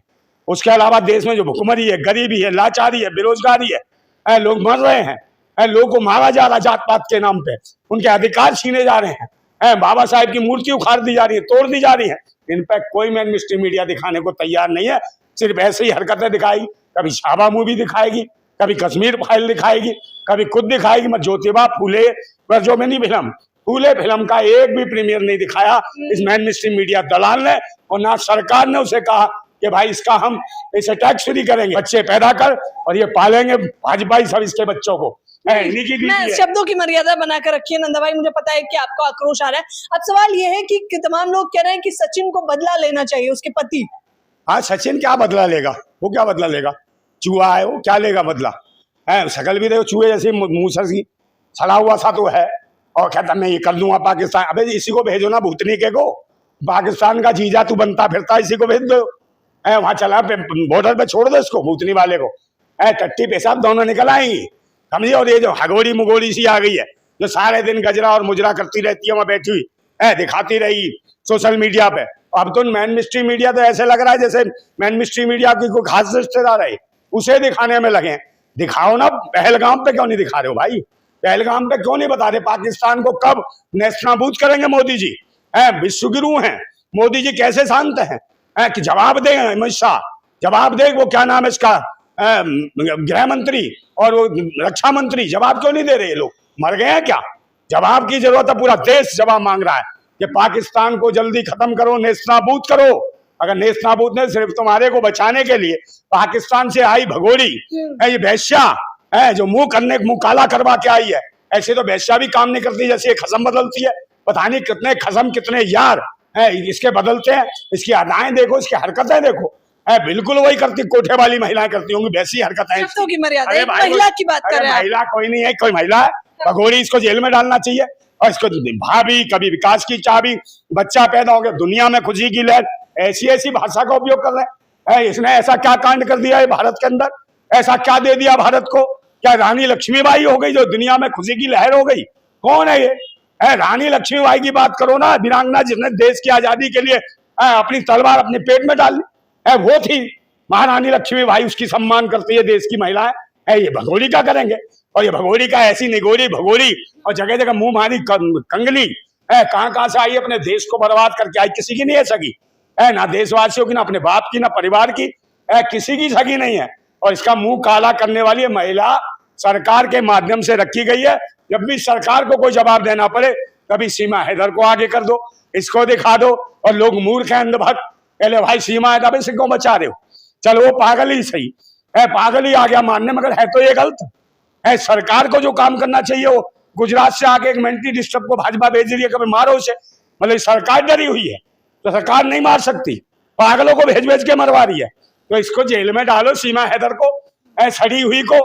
उसके अलावा देश में जो भुखमरी है, गरीबी है, लाचारी है, बेरोजगारी है, लोग मर रहे हैं, लोगों को मारा जा रहा जात पात के नाम पे, उनके अधिकार छीने जा रहे हैं, बाबा साहेब की मूर्ति उखाड़ दी जा रही है, तोड़ दी जा रही है। इन पर कोई मेन स्ट्रीम मीडिया दिखाने को तैयार नहीं है, सिर्फ ऐसे ही हरकतें दिखाएगी। कभी छावा मूवी दिखाएगी, कभी कश्मीर फाइल दिखाएगी, कभी खुद दिखाएगी। मैं ज्योतिबा फूले पर जो मैंने फूले फिल्म का एक भी प्रीमियर नहीं दिखाया इस मेन स्ट्रीम मीडिया दलाल ने, और ना सरकार ने उसे कहा कि भाई इसका हम इसे टैक्स फ्री करेंगे, बच्चे पैदा कर और ये पालेंगे भाजपाई सब इसके बच्चों को। मैं शब्दों की मर्यादा बनाकर रखिए नंदा भाई, मुझे पता है कि आपको आक्रोश आ रहा है। अब सवाल ये है कि तमाम लोग कह रहे हैं कि सचिन को बदला लेना चाहिए, उसके पति। हाँ, सचिन क्या बदला लेगा? वो क्या बदला लेगा? चूहा है वो, क्या लेगा बदला? शकल भी देखो चूहे जैसी, मूसर सी सड़ा हुआ सा तो है, और कहता मैं ये कर दूंगा पाकिस्तान। अबे इसी को भेजो ना, भूतनी के को, पाकिस्तान का जीजा तू बनता फिरता, इसी को भेज दो, वहां चला बॉर्डर पे छोड़ दो इसको, भूतनी वाले को। टट्टी पेशाब दोनों निकल आएंगी, समझिए। और ये जो हगोरी मुगोरी सी आ गई है, जो सारे दिन गजरा और मुजरा करती रहती है, वहां बैठी हुई दिखाती रही सोशल मीडिया पे। अब तो मेन स्ट्रीम मीडिया तो ऐसे लग रहा है जैसे मेन स्ट्रीम मीडिया की कोई खास रिश्तेदार है, उसे दिखाने में लगे। दिखाओ ना, पहलगाम पे क्यों नहीं दिखा रहे हो भाई? पहलगाम पे क्यों नहीं बता रहे? पाकिस्तान को कब नेस्तनाबूद करेंगे मोदी जी? विश्वगुरु हैं मोदी जी, कैसे शांत हैं? कि जवाब दे अमित शाह, जवाब दे। वो क्या नाम है इसका, गृह मंत्री और वो रक्षा मंत्री, जवाब क्यों नहीं दे रहे? ये लोग मर गए हैं क्या? जवाब की जरूरत है, पूरा देश जवाब मांग रहा है कि पाकिस्तान को जल्दी खत्म करो, नेस्तनाबूद करो। अगर नेस्तनाबूद ने सिर्फ तुम्हारे को बचाने के लिए पाकिस्तान से आई भगोरी ये वैश्या है, जो मुंह काला करवा के आई है, ऐसे तो वैश्या भी काम नहीं करती, जैसे खसम बदलती है, पता नहीं कितने खसम कितने यार है इसके बदलते हैं। इसकी अदाएं देखो, इसकी हरकतें देखो, है बिल्कुल वही करती कोठे वाली महिलाएं करती होंगी, वैसी हरकतें हैं। शब्दों की मर्यादा, अरे एक भाई, महिला की बात कर अरे रहे हैं आप। महिला कोई नहीं है, कोई महिला है भगोड़ी, इसको जेल में डालना चाहिए। और इसको भाभी, कभी विकास की चाबी, बच्चा पैदा हो गया, दुनिया में खुशी की लहर, ऐसी ऐसी भाषा का उपयोग कर रहे हैं। इसने ऐसा क्या कांड कर दिया है भारत के अंदर, ऐसा क्या दे दिया भारत को? क्या रानी लक्ष्मीबाई हो गई जो दुनिया में खुशी की लहर हो गई? कौन है ये? रानी लक्ष्मीबाई की बात करो ना, वीरांगना जिसने देश की आजादी के लिए अपनी तलवार अपने पेट में डाल ली, वो थी महारानी लक्ष्मीबाई, उसकी सम्मान करती है देश की महिलाएं। ये भगोड़ी क्या करेंगे? और ये भगोड़ी का ऐसी निगोड़ी भगोड़ी और जगह जगह मुंह मारी कंगली कहां से आई, अपने देश को बर्बाद करके आई। किसी की नहीं है सगी, ना देशवासियों की, ना अपने बाप की, ना परिवार की, किसी की सगी नहीं है। और इसका मुंह काला करने वाली महिला सरकार के माध्यम से रखी गई है। जब भी सरकार को कोई जवाब देना पड़े कभी सीमा हैदर को आगे कर दो, इसको दिखा दो, और लोग मूर्ख हैं, अंधभक्त। पहले भाई सीमा हैदर इसे क्यों बचा रहे हो? चलो वो पागल ही सही है, पागल ही आ गया मानने, मगर है तो ये गलत है। सरकार को जो काम करना चाहिए वो गुजरात से आके एक मेंटली डिस्टर्ब को भाजपा भेज रही है, कभी मारो उसे, मतलब सरकार डरी हुई है तो सरकार नहीं मार सकती, पागलों को भेज भेज के मरवा रही है। तो इसको जेल में डालो, सीमा हैदर को, सड़ी हुई को।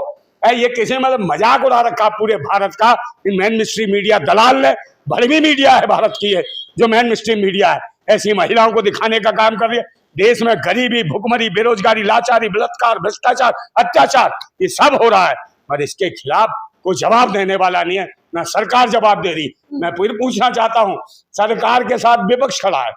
ये किसी मतलब मजाक उड़ा रखा पूरे भारत का। मेन मिस्ट्री मीडिया दलाल है, भड़वी मीडिया है भारत की है जो मेन मिस्ट्री मीडिया है, ऐसी महिलाओं को दिखाने का काम कर रही है। देश में गरीबी, भुखमरी, बेरोजगारी, लाचारी, बलात्कार, भ्रष्टाचार, अत्याचार, ये सब हो रहा है, और इसके खिलाफ कोई जवाब देने वाला नहीं है, ना सरकार जवाब दे रही। मैं फिर पूछना चाहता हूँ, सरकार के साथ विपक्ष खड़ा है,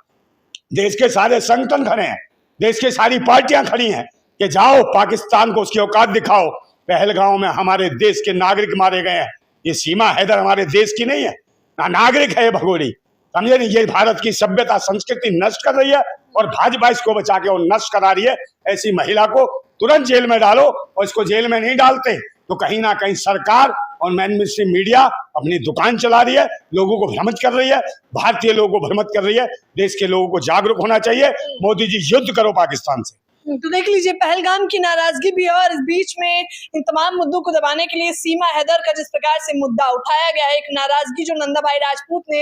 देश के सारे संगठन खड़े हैं, देश की सारी पार्टियां खड़ी हैं कि जाओ पाकिस्तान को उसकी औकात दिखाओ। पहलगांव में हमारे देश के नागरिक मारे गए हैं, ये सीमा हैदर हमारे देश की नहीं है, ना नागरिक है ये भगोड़ी, समझे नहीं? ये भारत की सभ्यता संस्कृति नष्ट कर रही है, और भाजपा इसको बचा के वो नष्ट करा रही है। ऐसी महिला को तुरंत जेल में डालो, और इसको जेल में नहीं डालते तो कहीं ना कहीं सरकार और मेन मिस्ट्री मीडिया अपनी दुकान चला रही है, लोगों को भ्रमित कर रही है, भारतीय लोगों को भ्रमित कर रही है। देश के लोगों को जागरूक होना चाहिए। मोदी जी युद्ध करो पाकिस्तान से। तो देख लीजिए, पहलगाम की नाराजगी भी है, और इस बीच में इन तमाम मुद्दों को दबाने के लिए सीमा हैदर का जिस प्रकार से मुद्दा उठाया गया है, एक नाराजगी जो नंदा भाई राजपूत ने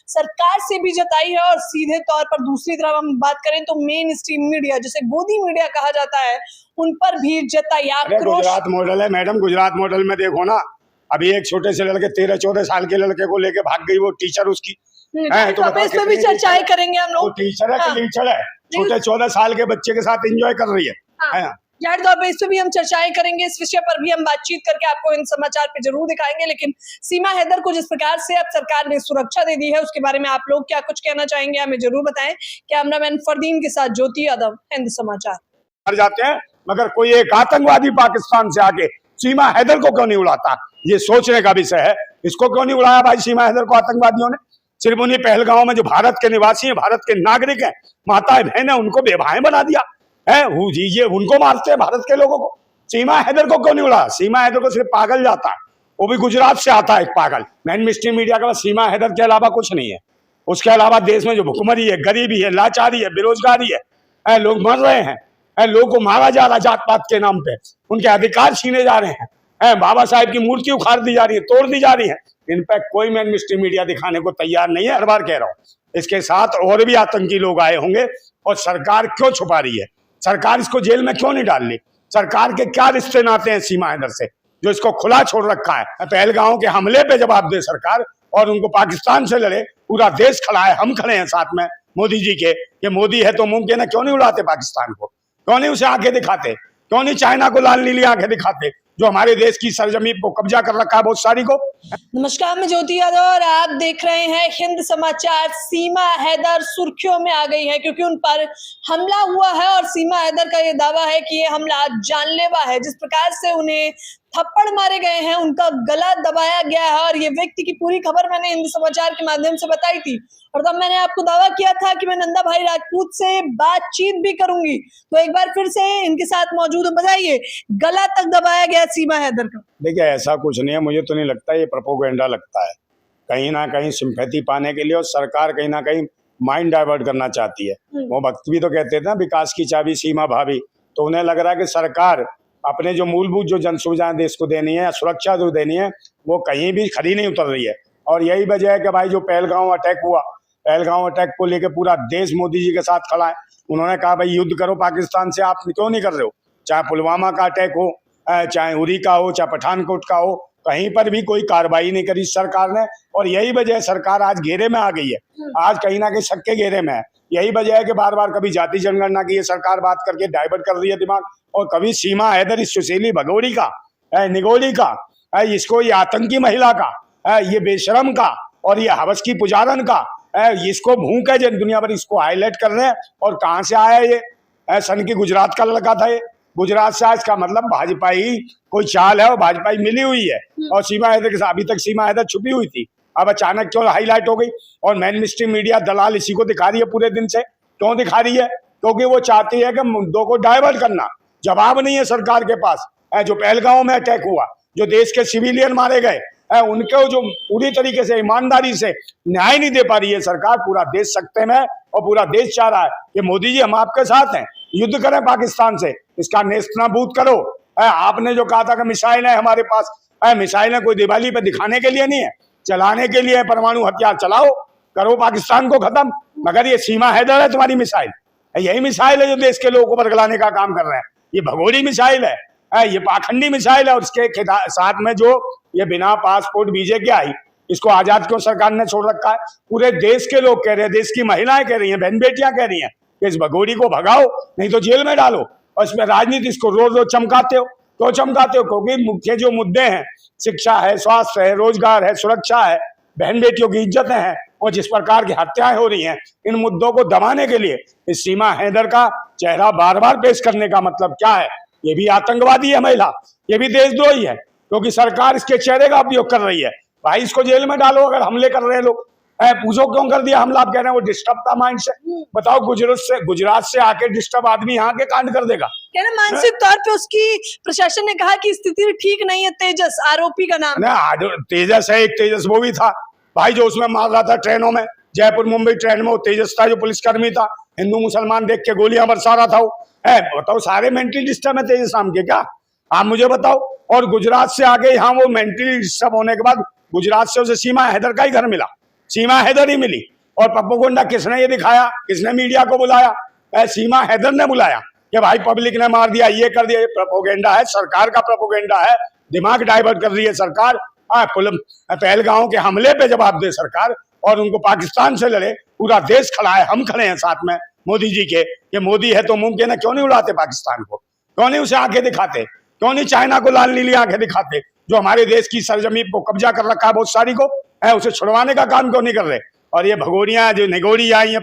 सरकार से भी जताई है, और सीधे तौर पर दूसरी तरफ हम बात करें तो मेन स्ट्रीम मीडिया, जिसे गोदी मीडिया कहा जाता है, उन पर भी जताई आक्रोश। गुजरात मॉडल है मैडम, गुजरात मॉडल में देखो ना, अभी एक छोटे से लड़के 13-14 साल के लड़के को लेके भाग गई वो टीचर उसकी, तो इस पर भी चर्चाएं करेंगे हम लोग। टीचर है कि टीचर है, छोटे 14 साल के बच्चे के साथ एंजॉय कर रही है। जाहिर तौर पे इस पे भी हम चर्चाएं करेंगे, इस विषय पर भी हम बातचीत करके आपको इन समाचार पे जरूर दिखाएंगे। लेकिन सीमा हैदर को जिस प्रकार से अब सरकार ने सुरक्षा दे दी है, उसके बारे में आप लोग क्या कुछ कहना चाहेंगे, हमें जरूर बताएं। कैमरामैन फरदीन के साथ ज्योति यादव, हिंद समाचार। मर जाते हैं, मगर कोई एक आतंकवादी पाकिस्तान से आके सीमा हैदर को क्यों नहीं उड़ाता, ये सोचने का विषय है। इसको क्यों नहीं उड़ाया भाई सीमा हैदर को आतंकवादियों ने? सिर्फ उन्हीं पहलगांव में जो भारत के निवासी हैं, भारत के नागरिक हैं, माताएं बहन है, उनको बेभाएं बना दिया है। ये उनको मारते हैं भारत के लोगों को। सीमा हैदर को क्यों नहीं उड़ा? सीमा हैदर को सिर्फ पागल जाता है, वो भी गुजरात से आता है एक पागल। मेन मिस्ट्री मीडिया के पास सीमा हैदर के अलावा कुछ नहीं है। उसके अलावा देश में जो भुखमरी है, गरीबी है, लाचारी है, बेरोजगारी है, लोग मर रहे हैं, लोगों को मारा जा रहा जात पात के नाम पे, उनके अधिकार छीने जा रहे हैं, बाबा साहेब की मूर्ति उखाड़ दी जा रही है, तोड़ दी जा रही है। इन पे कोई मेन मिस्ट्री मीडिया दिखाने को तैयार नहीं है, हर बार कह रहा हूँ। इसके साथ और भी आतंकी लोग आए होंगे, और सरकार क्यों छुपा रही है? सरकार इसको जेल में क्यों नहीं डाल ली? सरकार के क्या रिश्ते नाते हैं सीमा हैदर से जो इसको खुला छोड़ रखा है? पहलगांव के हमले पे जवाब दे सरकार, और उनको पाकिस्तान से लड़े, पूरा देश खड़ा है, हम खड़े हैं साथ में मोदी जी के। ये मोदी है तो मुमकिन है, क्यों नहीं उड़ाते पाकिस्तान को? क्यों नहीं उसे आंखें दिखाते? क्यों नहीं चाइना को लाल नीली आंखें दिखाते जो हमारे देश की सरजमीन को कब्जा कर रखा है बहुत सारी को? नमस्कार, मैं ज्योति यादव और आप देख रहे हैं हिंद समाचार। सीमा हैदर सुर्खियों में आ गई है क्योंकि उन पर हमला हुआ है, और सीमा हैदर का ये दावा है कि ये हमला जानलेवा है। जिस प्रकार से उन्हें थप्पड़ मारे गए हैं, उनका गला दबाया गया है, और ये व्यक्ति की पूरी खबर मैंने हिंद समाचार के माध्यम से बताई थी, और तब मैंने आपको दावा किया था कि मैं नंदा भाई राजपूत से बातचीत भी करूंगी। तो एक बार फिर से इनके साथ मौजूद, बताइए, गला तक दबाया गया सीमा हैदर का। देखिए, ऐसा कुछ नहीं है, मुझे तो नहीं लगता, ये प्रोपोगेंडा लगता है, कहीं ना कहीं सिंपैथी पाने के लिए, और सरकार कहीं ना कहीं माइंड डाइवर्ट करना चाहती है। वो भक्त भी तो कहते थे ना, विकास की चाबी सीमा भाभी, तो उन्हें लग रहा है कि सरकार अपने जो मूलभूत जो जन सुविधाएं देश को देनी है या सुरक्षा जो देनी है, वो कहीं भी खड़ी नहीं उतर रही है। और यही वजह है कि भाई जो पहलगांव अटैक हुआ, पहलगांव अटैक को लेकर पूरा देश मोदी जी के साथ खड़ा है। उन्होंने कहा भाई युद्ध करो पाकिस्तान से, आप क्यों नहीं कर रहे हो? चाहे पुलवामा का अटैक हो, चाहे उरी का हो, चाहे पठानकोट का हो, कहीं पर भी कोई कार्रवाई नहीं करी सरकार ने। और यही वजह है सरकार आज घेरे में आ गई है, आज कहीं ना कहीं शक के घेरे में है। यही वजह है कि बार बार कभी जाति जनगणना की ये सरकार बात करके डाइवर्ट कर रही है दिमाग, और कभी सीमा हैदर इस सुशीली भगोड़ी का, निगोली का, इसको ये आतंकी महिला का, ये बेशरम का, और ये हवस की पुजारन का, इसको भूख है दुनिया भर, इसको हाईलाइट कर रहे हैं। और कहाँ से आया ये? सन की गुजरात का लड़का था ये, गुजरात से। आज का मतलब भाजपा ही कोई चाल है और भाजपा ही मिली हुई है। और सीमा हैदर के साथ अभी तक सीमा हैदर छुपी हुई थी, अब अचानक क्यों हाईलाइट हो गई? और मेन स्ट्रीम मीडिया दलाल इसी को दिखा रही है पूरे दिन से। क्यों दिखा रही है? क्योंकि वो चाहती है कि मुद्दों को डाइवर्ट करना। जवाब नहीं है सरकार के पास। जो पहलगांव में अटैक हुआ, जो देश के सिविलियन मारे गए, उनको जो पूरी तरीके से ईमानदारी से न्याय नहीं दे पा रही है सरकार। पूरा देश सकते में, और पूरा देश चाह रहा है कि मोदी जी हम आपके साथ हैं, युद्ध करें पाकिस्तान से, इसका नेस्तनाबूद करो। आपने जो कहा था कि मिसाइल है हमारे पास, मिसाइलें कोई दिवाली पे दिखाने के लिए नहीं है, चलाने के लिए। परमाणु हथियार चलाओ, करो पाकिस्तान को खत्म। मगर ये सीमा हैदर है तुम्हारी मिसाइल, यही मिसाइल है जो देश के लोगों को बरगलाने का काम कर रहे हैं। ये भगोड़ी मिसाइल है, ये पाखंडी मिसाइल है। और इसके साथ में जो ये बिना पासपोर्ट वीजे के आई, इसको आजाद क्यों सरकार ने छोड़ रखा है? पूरे देश के लोग कह रहे हैं, देश की महिलाएं कह रही हैं, बहन बेटियां कह रही हैं कि इस भगोड़ी को भगाओ, नहीं तो जेल में डालो। और इसमें राजनीति इसको रोज रोज चमकाते हो। क्यों चमकाते हो? क्योंकि मुख्य जो मुद्दे हैं, शिक्षा है, स्वास्थ्य है, रोजगार है, सुरक्षा है, बहन बेटियों की इज्जतें हैं, और जिस प्रकार की हत्याएं हो रही हैं, इन मुद्दों को दबाने के लिए इस सीमा हैदर का चेहरा बार बार पेश करने का मतलब क्या है? ये भी आतंकवादी है महिला, ये भी देशद्रोही है, क्योंकि सरकार इसके चेहरे का उपयोग कर रही है। भाई इसको जेल में डालो अगर हमले कर रहे हैं लोग। पूछो क्यों कर दिया हमला? आप कह रहे हैं वो डिस्टर्ब था माइंड से। बताओ गुजरात से आके डिस्टर्ब आदमी यहाँ के कांड कर देगा? कहना मानसिक तौर पे उसकी प्रशासन ने कहा कि स्थिति ठीक नहीं है। तेजस आरोपी का नाम ना, तेजस है, एक तेजस वो भी था भाई जो उसमें मार रहा था ट्रेनों में, जयपुर मुंबई ट्रेन में। वो तेजस था जो पुलिसकर्मी था, हिंदू मुसलमान देख के गोलियां बरसा रहा था वो। बताओ सारे मेंटली डिस्टर्ब है तेजस नाम के क्या? आप मुझे बताओ। और गुजरात से आगे यहाँ वो मेंटली डिस्टर्ब होने के बाद गुजरात से उसे सीमा हैदर का ही घर मिला, सीमा हैदर ही मिली। और प्रोपेगेंडा किसने ये दिखाया? किसने मीडिया को बुलाया? सीमा हैदर ने बुलाया कि भाई पब्लिक ने मार दिया, ये कर दिया। ये प्रोपेगेंडा है, सरकार का प्रोपेगेंडा है। दिमाग डाइवर्ट कर रही है सरकार। पहलगांव के हमले पे जवाब दे सरकार, और उनको पाकिस्तान से लड़े। पूरा देश खड़ा है, हम खड़े हैं साथ में मोदी जी के। ये मोदी है तो मुमकिन है। क्यों नहीं उड़ाते पाकिस्तान को? क्यों नहीं उसे आंखें दिखाते? क्यों नहीं चाइना को लाल नीली आंखें दिखाते, जो हमारे देश की सरजमीन को कब्जा कर रखा है बहुत सारी को? उसे छुड़वाने का काम क्यों नहीं कर रहे? और ये भगोड़ियां जो निगोड़ी आई है,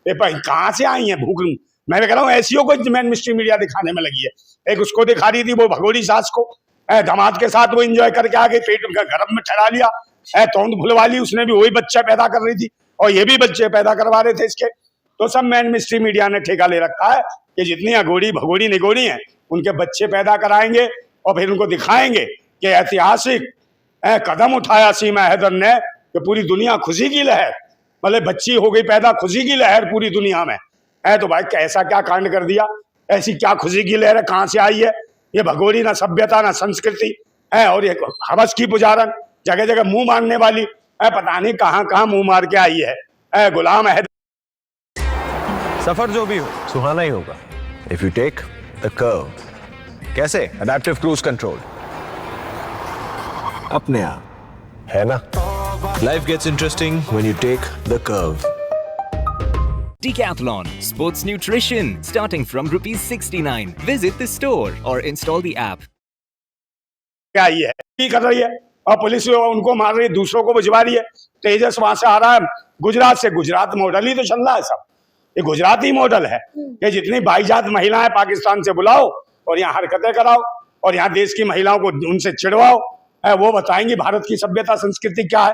कहाँ से आई है? भूख, मैं कह रहा हूँ ऐसियों को मेन मिस्ट्री मीडिया दिखाने में लगी है। एक उसको दिखा रही थी वो भगोड़ी सास को, दामाद के साथ वो एंजॉय करके आ गई, पेट गर्म में ठहरा लिया, तोंद भुलवा ली उसने भी, वही बच्चा पैदा कर रही थी, और ये भी बच्चे पैदा करवा रहे थे इसके। तो सब मेन मिस्ट्री मीडिया ने ठेका ले रखा है कि जितनी अघोड़ी भगोड़ी निगोड़ी हैं उनके बच्चे पैदा कराएंगे, और फिर उनको दिखाएंगे कि ऐतिहासिक कदम उठाया सीमा हैदर ने, कि पूरी दुनिया खुशी की लहर, मतलब बच्ची हो गई पैदा, खुशी की लहर पूरी दुनिया में है। तो भाई ऐसा क्या कांड कर दिया? ऐसी क्या खुशी की लहर है? कहाँ से आई है ये भगोड़ी? ना सभ्यता ना संस्कृति है, और ये हवस की पुजारन, जगह जगह मुंह मारने वाली है, पता नहीं कहाँ कहाँ मुंह मार के आई है। गुलाम हैदर। सफर जो भी हो सुहाना ही होगा if you take the curve. कैसे? अडैप्टिव क्रूज कंट्रोल अपने आप है ना। Life gets interesting when you take the curve. Decathlon Sports Nutrition starting from ₹69. Visit the store or install the app. क्या ये है कर रही है, और पुलिस उनको मार रही है, दूसरों को भिजवा रही है। तेजस वहां से आ रहा है गुजरात से। गुजरात मॉडल ही तो चल रहा है सब, ये गुजराती मॉडल है कि जितनी बाईजात महिलाएं पाकिस्तान से बुलाओ और यहाँ हरकतें कराओ, और यहाँ देश की महिलाओं को उनसे चिढ़वाओ। वो बताएंगी भारत की सभ्यता संस्कृति क्या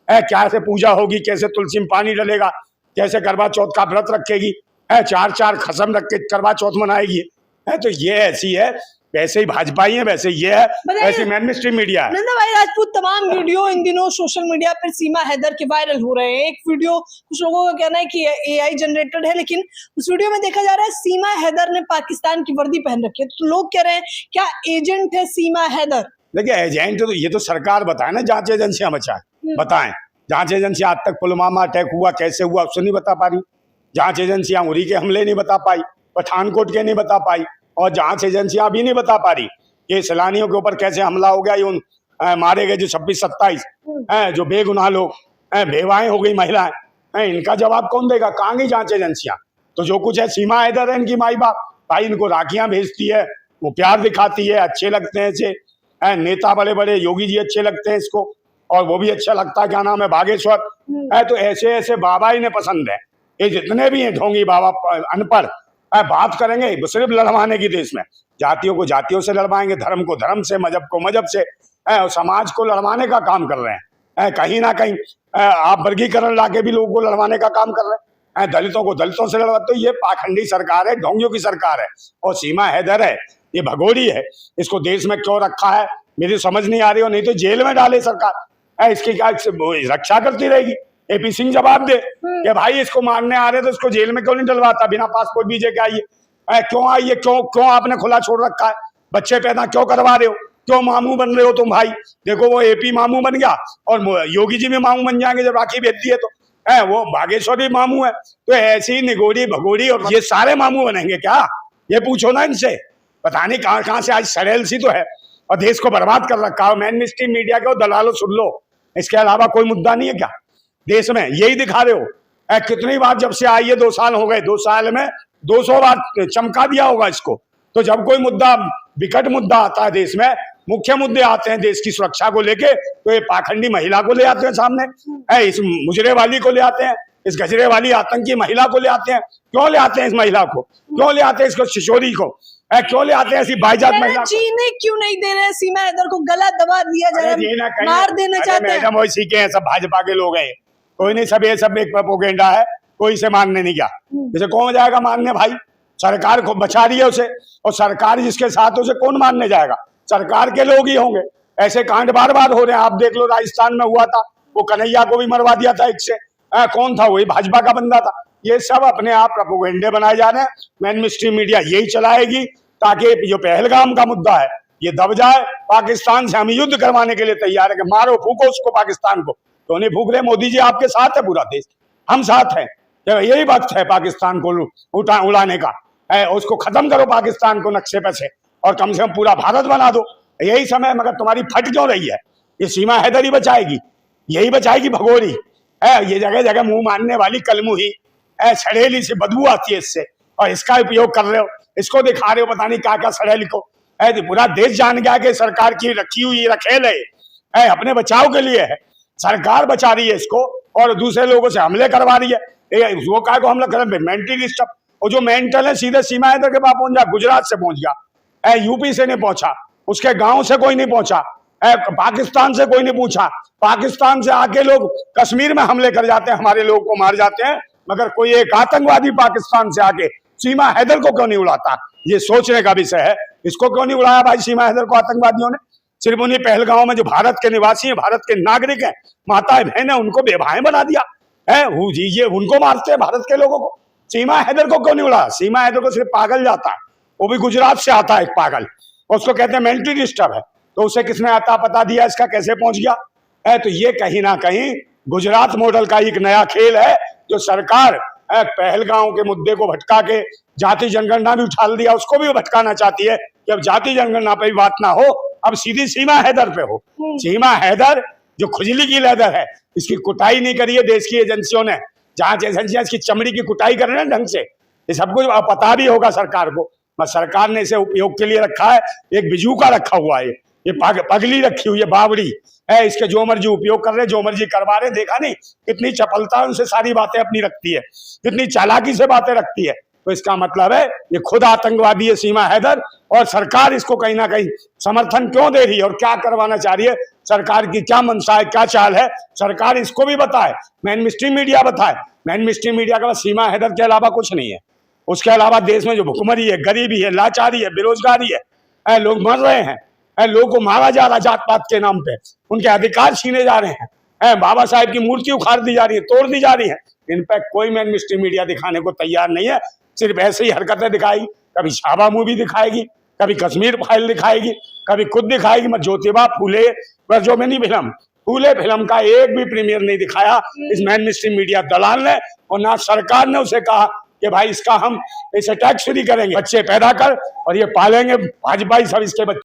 है, कैसे पूजा होगी, कैसे तुलसी में पानी डलेगा, कैसे करवा चौथ का व्रत रखेगी, 4 खसम रख के करवा चौथ मनाएगी। तो ये ऐसी है, वैसे ही भाजपाई है, वैसे ये है, वैसे मेन मिस्ट्री मीडिया है। नंदा भाई राजपूत, तमाम वीडियो इन दिनों सोशल मीडिया पर सीमा हैदर के वायरल हो रहे हैं। एक वीडियो कुछ लोगों का कहना है कि AI जनरेटेड है, लेकिन उस वीडियो में देखा जा रहा है सीमा हैदर ने पाकिस्तान की वर्दी पहन रखी है। तो लोग कह रहे हैं क्या एजेंट है सीमा हैदर? देखिए एजेंट तो ये तो सरकार बताए ना, जांच एजेंसियां बताएं जांच एजेंसी आज तक पुलवामा अटैक हुआ कैसे हुआ उससे नहीं बता पा रही। जांच एजेंसियां उरी के हमले नहीं बता पाई, पठानकोट के नहीं बता पाई, और जांच एजेंसियां भी नहीं बता पा रही कि सैलानियों के ऊपर कैसे हमला हो गया। ये उन मारे गए जो 26-27 जो बेगुनाह लोग, बेवाएं हो गई महिलाएं, इनका जवाब कौन देगा? कहाँ गई जांच एजेंसियां? तो जो कुछ है सीमा हैदर है इनकी माई बाप, भाई इनको राखियां भेजती है, वो प्यार दिखाती है, अच्छे लगते हैं ऐसे नेता, बड़े बड़े योगी जी अच्छे लगते हैं इसको, और वो भी अच्छा लगता है, क्या नाम है, बागेश्वर। तो ऐसे ऐसे बाबा इन्हें पसंद है। ये जितने भी हैं ढोंगी बाबा अनपढ़ बात करेंगे सिर्फ लड़वाने की देश में, जातियों को जातियों से लड़वाएंगे, धर्म को धर्म से, मजहब को मजहब से, और समाज को लड़वाने का काम कर रहे हैं। कहीं ना कहीं आप वर्गीकरण लाके भी लोगों को लड़वाने का काम कर रहे हैं, दलितों को दलितों से लड़वा। तो ये पाखंडी सरकार है, ढोंगियों की सरकार है। और सीमा हैदर है, ये भगोड़ी है, इसको देश में क्यों रखा है मेरी समझ नहीं आ रही हो, नहीं तो जेल में डाले सरकार। इसकी क्या रक्षा करती रहेगी? एपी सिंह जवाब दे कि भाई इसको मारने आ रहे तो इसको जेल में क्यों नहीं डलवाता, बिना पासपोर्ट वीजे के आइए। क्यों आइए, क्यों आपने खुला छोड़ रखा है? बच्चे पैदा क्यों करवा रहे हो? क्यों मामू बन रहे हो तुम भाई? देखो वो एपी मामू बन गया और योगी जी भी मामू बन जाएंगे जब राखी भेज दिए तो। वो बागेश्वर भी मामू है, तो ऐसी निगोड़ी भगोड़ी और ये सारे मामू बनेंगे क्या? ये पूछो ना इनसे। पता नहीं कहाँ कहाँ से आज सड़ेल सी तो है, और देश को बर्बाद कर रखा है। मेन स्ट्रीम मीडिया को दलालो सुन लो, इसके अलावा कोई मुद्दा नहीं है क्या देश में? यही दिखा रहे हो। कितनी बार जब से आई है, 2 साल हो गए, 2 साल में 200 बार चमका दिया होगा इसको। तो जब कोई मुद्दा, विकट मुद्दा आता है देश में, मुख्य मुद्दे आते हैं देश की सुरक्षा को लेके, तो ये पाखंडी महिला को ले आते हैं सामने, इस मुजरे वाली को ले आते हैं, इस गजरे वाली आतंकी महिला को ले आते हैं। क्यों ले आते हैं इस महिला को? क्यों ले आते हैं इसको, शिशोरी को? क्यों ले आते हैं ऐसी बाईजात महिला? जीने क्यों नहीं दे रहे? सीमा हैदर को गला दबा दिया जा रहा है, मार देना चाहते हैं। मैडम वही सीखे हैं, सब भाजपा के लोग हैं, कोई नहीं, सब ये सब एक प्रोपेगेंडा है, कोई इसे मानने नहीं गया। जैसे कौन जाएगा मानने भाई? सरकार को बचा रही है उसे, और सरकार जिसके साथ उसे कौन मानने जाएगा? सरकार के लोग ही होंगे। ऐसे कांड बार बार हो रहे हैं, आप देख लो राजस्थान में हुआ था, वो कन्हैया को भी मरवा दिया था एक से। कौन था? वही भाजपा का बंदा था। ये सब अपने आप प्रोपेगेंडे बनाए जा रहे हैं। मेन स्ट्रीम मीडिया यही चलाएगी ताकि जो पहलगाम का मुद्दा है ये दब जाए। पाकिस्तान से हम युद्ध करवाने के लिए तैयार है कि मारो फूको उसको पाकिस्तान को। तो नहीं फूक रहे, मोदी जी आपके साथ है पूरा देश, हम साथ हैं। यही वक्त है पाकिस्तान को उड़ाने का, उसको खत्म करो पाकिस्तान को नक्शे पे से, और कम से कम पूरा भारत बना दो। यही समय, मगर तुम्हारी फट क्यों रही है? ये सीमा हैदर ही बचाएगी, यही बचाएगी भगोड़ी। ये जगह जगह मुंह मानने वाली कलमुही सड़ेली से बदबू आती है इससे, और इसका उपयोग कर रहे हो, इसको दिखा रहे हो पता नहीं क्या क्या सड़ेली को। पूरा देश जान गया कि सरकार की रखी हुई रखेल है, अपने बचाव के लिए है। सरकार बचा रही है इसको और दूसरे लोगों से हमले करवा रही है। वो क्या को हमला कर, मेंटल डिस्टर्ब। और जो मेंटल है सीधे सीमा हैदर के पास पहुंच गया, गुजरात से पहुंच गया, यूपी से नहीं पहुंचा, उसके गांव से कोई नहीं पहुंचा, पाकिस्तान से कोई नहीं पूछा। पाकिस्तान से आके लोग कश्मीर में हमले कर जाते हैं, हमारे लोगों को मार जाते हैं, मगर कोई एक आतंकवादी पाकिस्तान से आके सीमा हैदर को क्यों नहीं उड़ाता? ये सोचने का विषय है। इसको क्यों नहीं उड़ाया भाई सीमा हैदर को आतंकवादियों ने? सिर्फ उन्हीं पहलगांव में जो भारत के निवासी हैं, भारत के नागरिक हैं, माताएं बहन है, उनको बेभाएं बना दिया है। ये उनको मारते हैं भारत के लोगों को। सीमा हैदर को क्यों नहीं उड़ाया? सीमा हैदर को सिर्फ पागल जाता है, वो भी गुजरात से आता है एक पागल, उसको कहते हैं मेंटली डिस्टर्ब है। तो उसे किसने आता पता दिया इसका कैसे पहुंच गया? तो ये कहीं ना कहीं गुजरात मॉडल का एक नया खेल है, जो सरकार पहलगांव के मुद्दे को भटका के जाति जनगणना भी उछाल दिया, उसको भी भटकाना चाहती है कि अब जाति जनगणना पे भी बात ना हो, अब सीधी सीमा हैदर पे हो। सीमा हैदर जो खुजली की लेदर है, इसकी कुटाई नहीं करी है देश की एजेंसियों ने। जांच एजेंसियां इसकी चमड़ी की कुटाई कर रहे हैं ढंग से, ये सब कुछ पता भी होगा सरकार को। सरकार ने इसे उपयोग के लिए रखा है, एक बिजू का रखा हुआ है, ये पगली रखी हुई है, बावड़ी है, इसके जो मर्जी उपयोग कर रहे, जो मर्जी करवा रहे। देखा नहीं कितनी चपलता उनसे सारी बातें अपनी रखती है, कितनी चालाकी से बातें रखती है। तो इसका मतलब है ये खुद आतंकवादी है सीमा हैदर, और सरकार इसको कहीं ना कहीं समर्थन क्यों दे रही है और क्या करवाना चाह रही है, सरकार की क्या मंशा है, क्या चाल है, सरकार इसको भी बताए, मेन स्ट्रीम मीडिया बताए। मेन स्ट्रीम मीडिया के पास सीमा हैदर के अलावा कुछ नहीं है। उसके अलावा देश में जो भुखमरी है, गरीबी है, लाचारी है, बेरोजगारी है, लोग मर रहे हैं, लोगों को मारा जा रहा जात पात के नाम पे, उनके अधिकार छीने जा रहे हैं, बाबा साहेब की मूर्ति उखाड़ दी जा रही है, तोड़ दी जा रही है। इन पर कोई मेन स्ट्रीम मीडिया दिखाने को तैयार नहीं है। सिर्फ ऐसे ही हरकतें दिखाएगी, कभी छावा मूवी दिखाएगी, कभी कश्मीर फाइल दिखाएगी, कभी खुद दिखाएगी, मैं ज्योतिबा फूले पर जो मैंने फिल्म फूले फिल्म का एक भी प्रीमियर नहीं दिखाया इस मेन स्ट्रीम मीडिया दलाल ने, और ना सरकार ने उसे कहा कि भाई इसका हम इसे टैक्स फ्री करेंगे, बच्चे पैदा कर और ये पालेंगे, भाजपा ही सब इसके बच्चे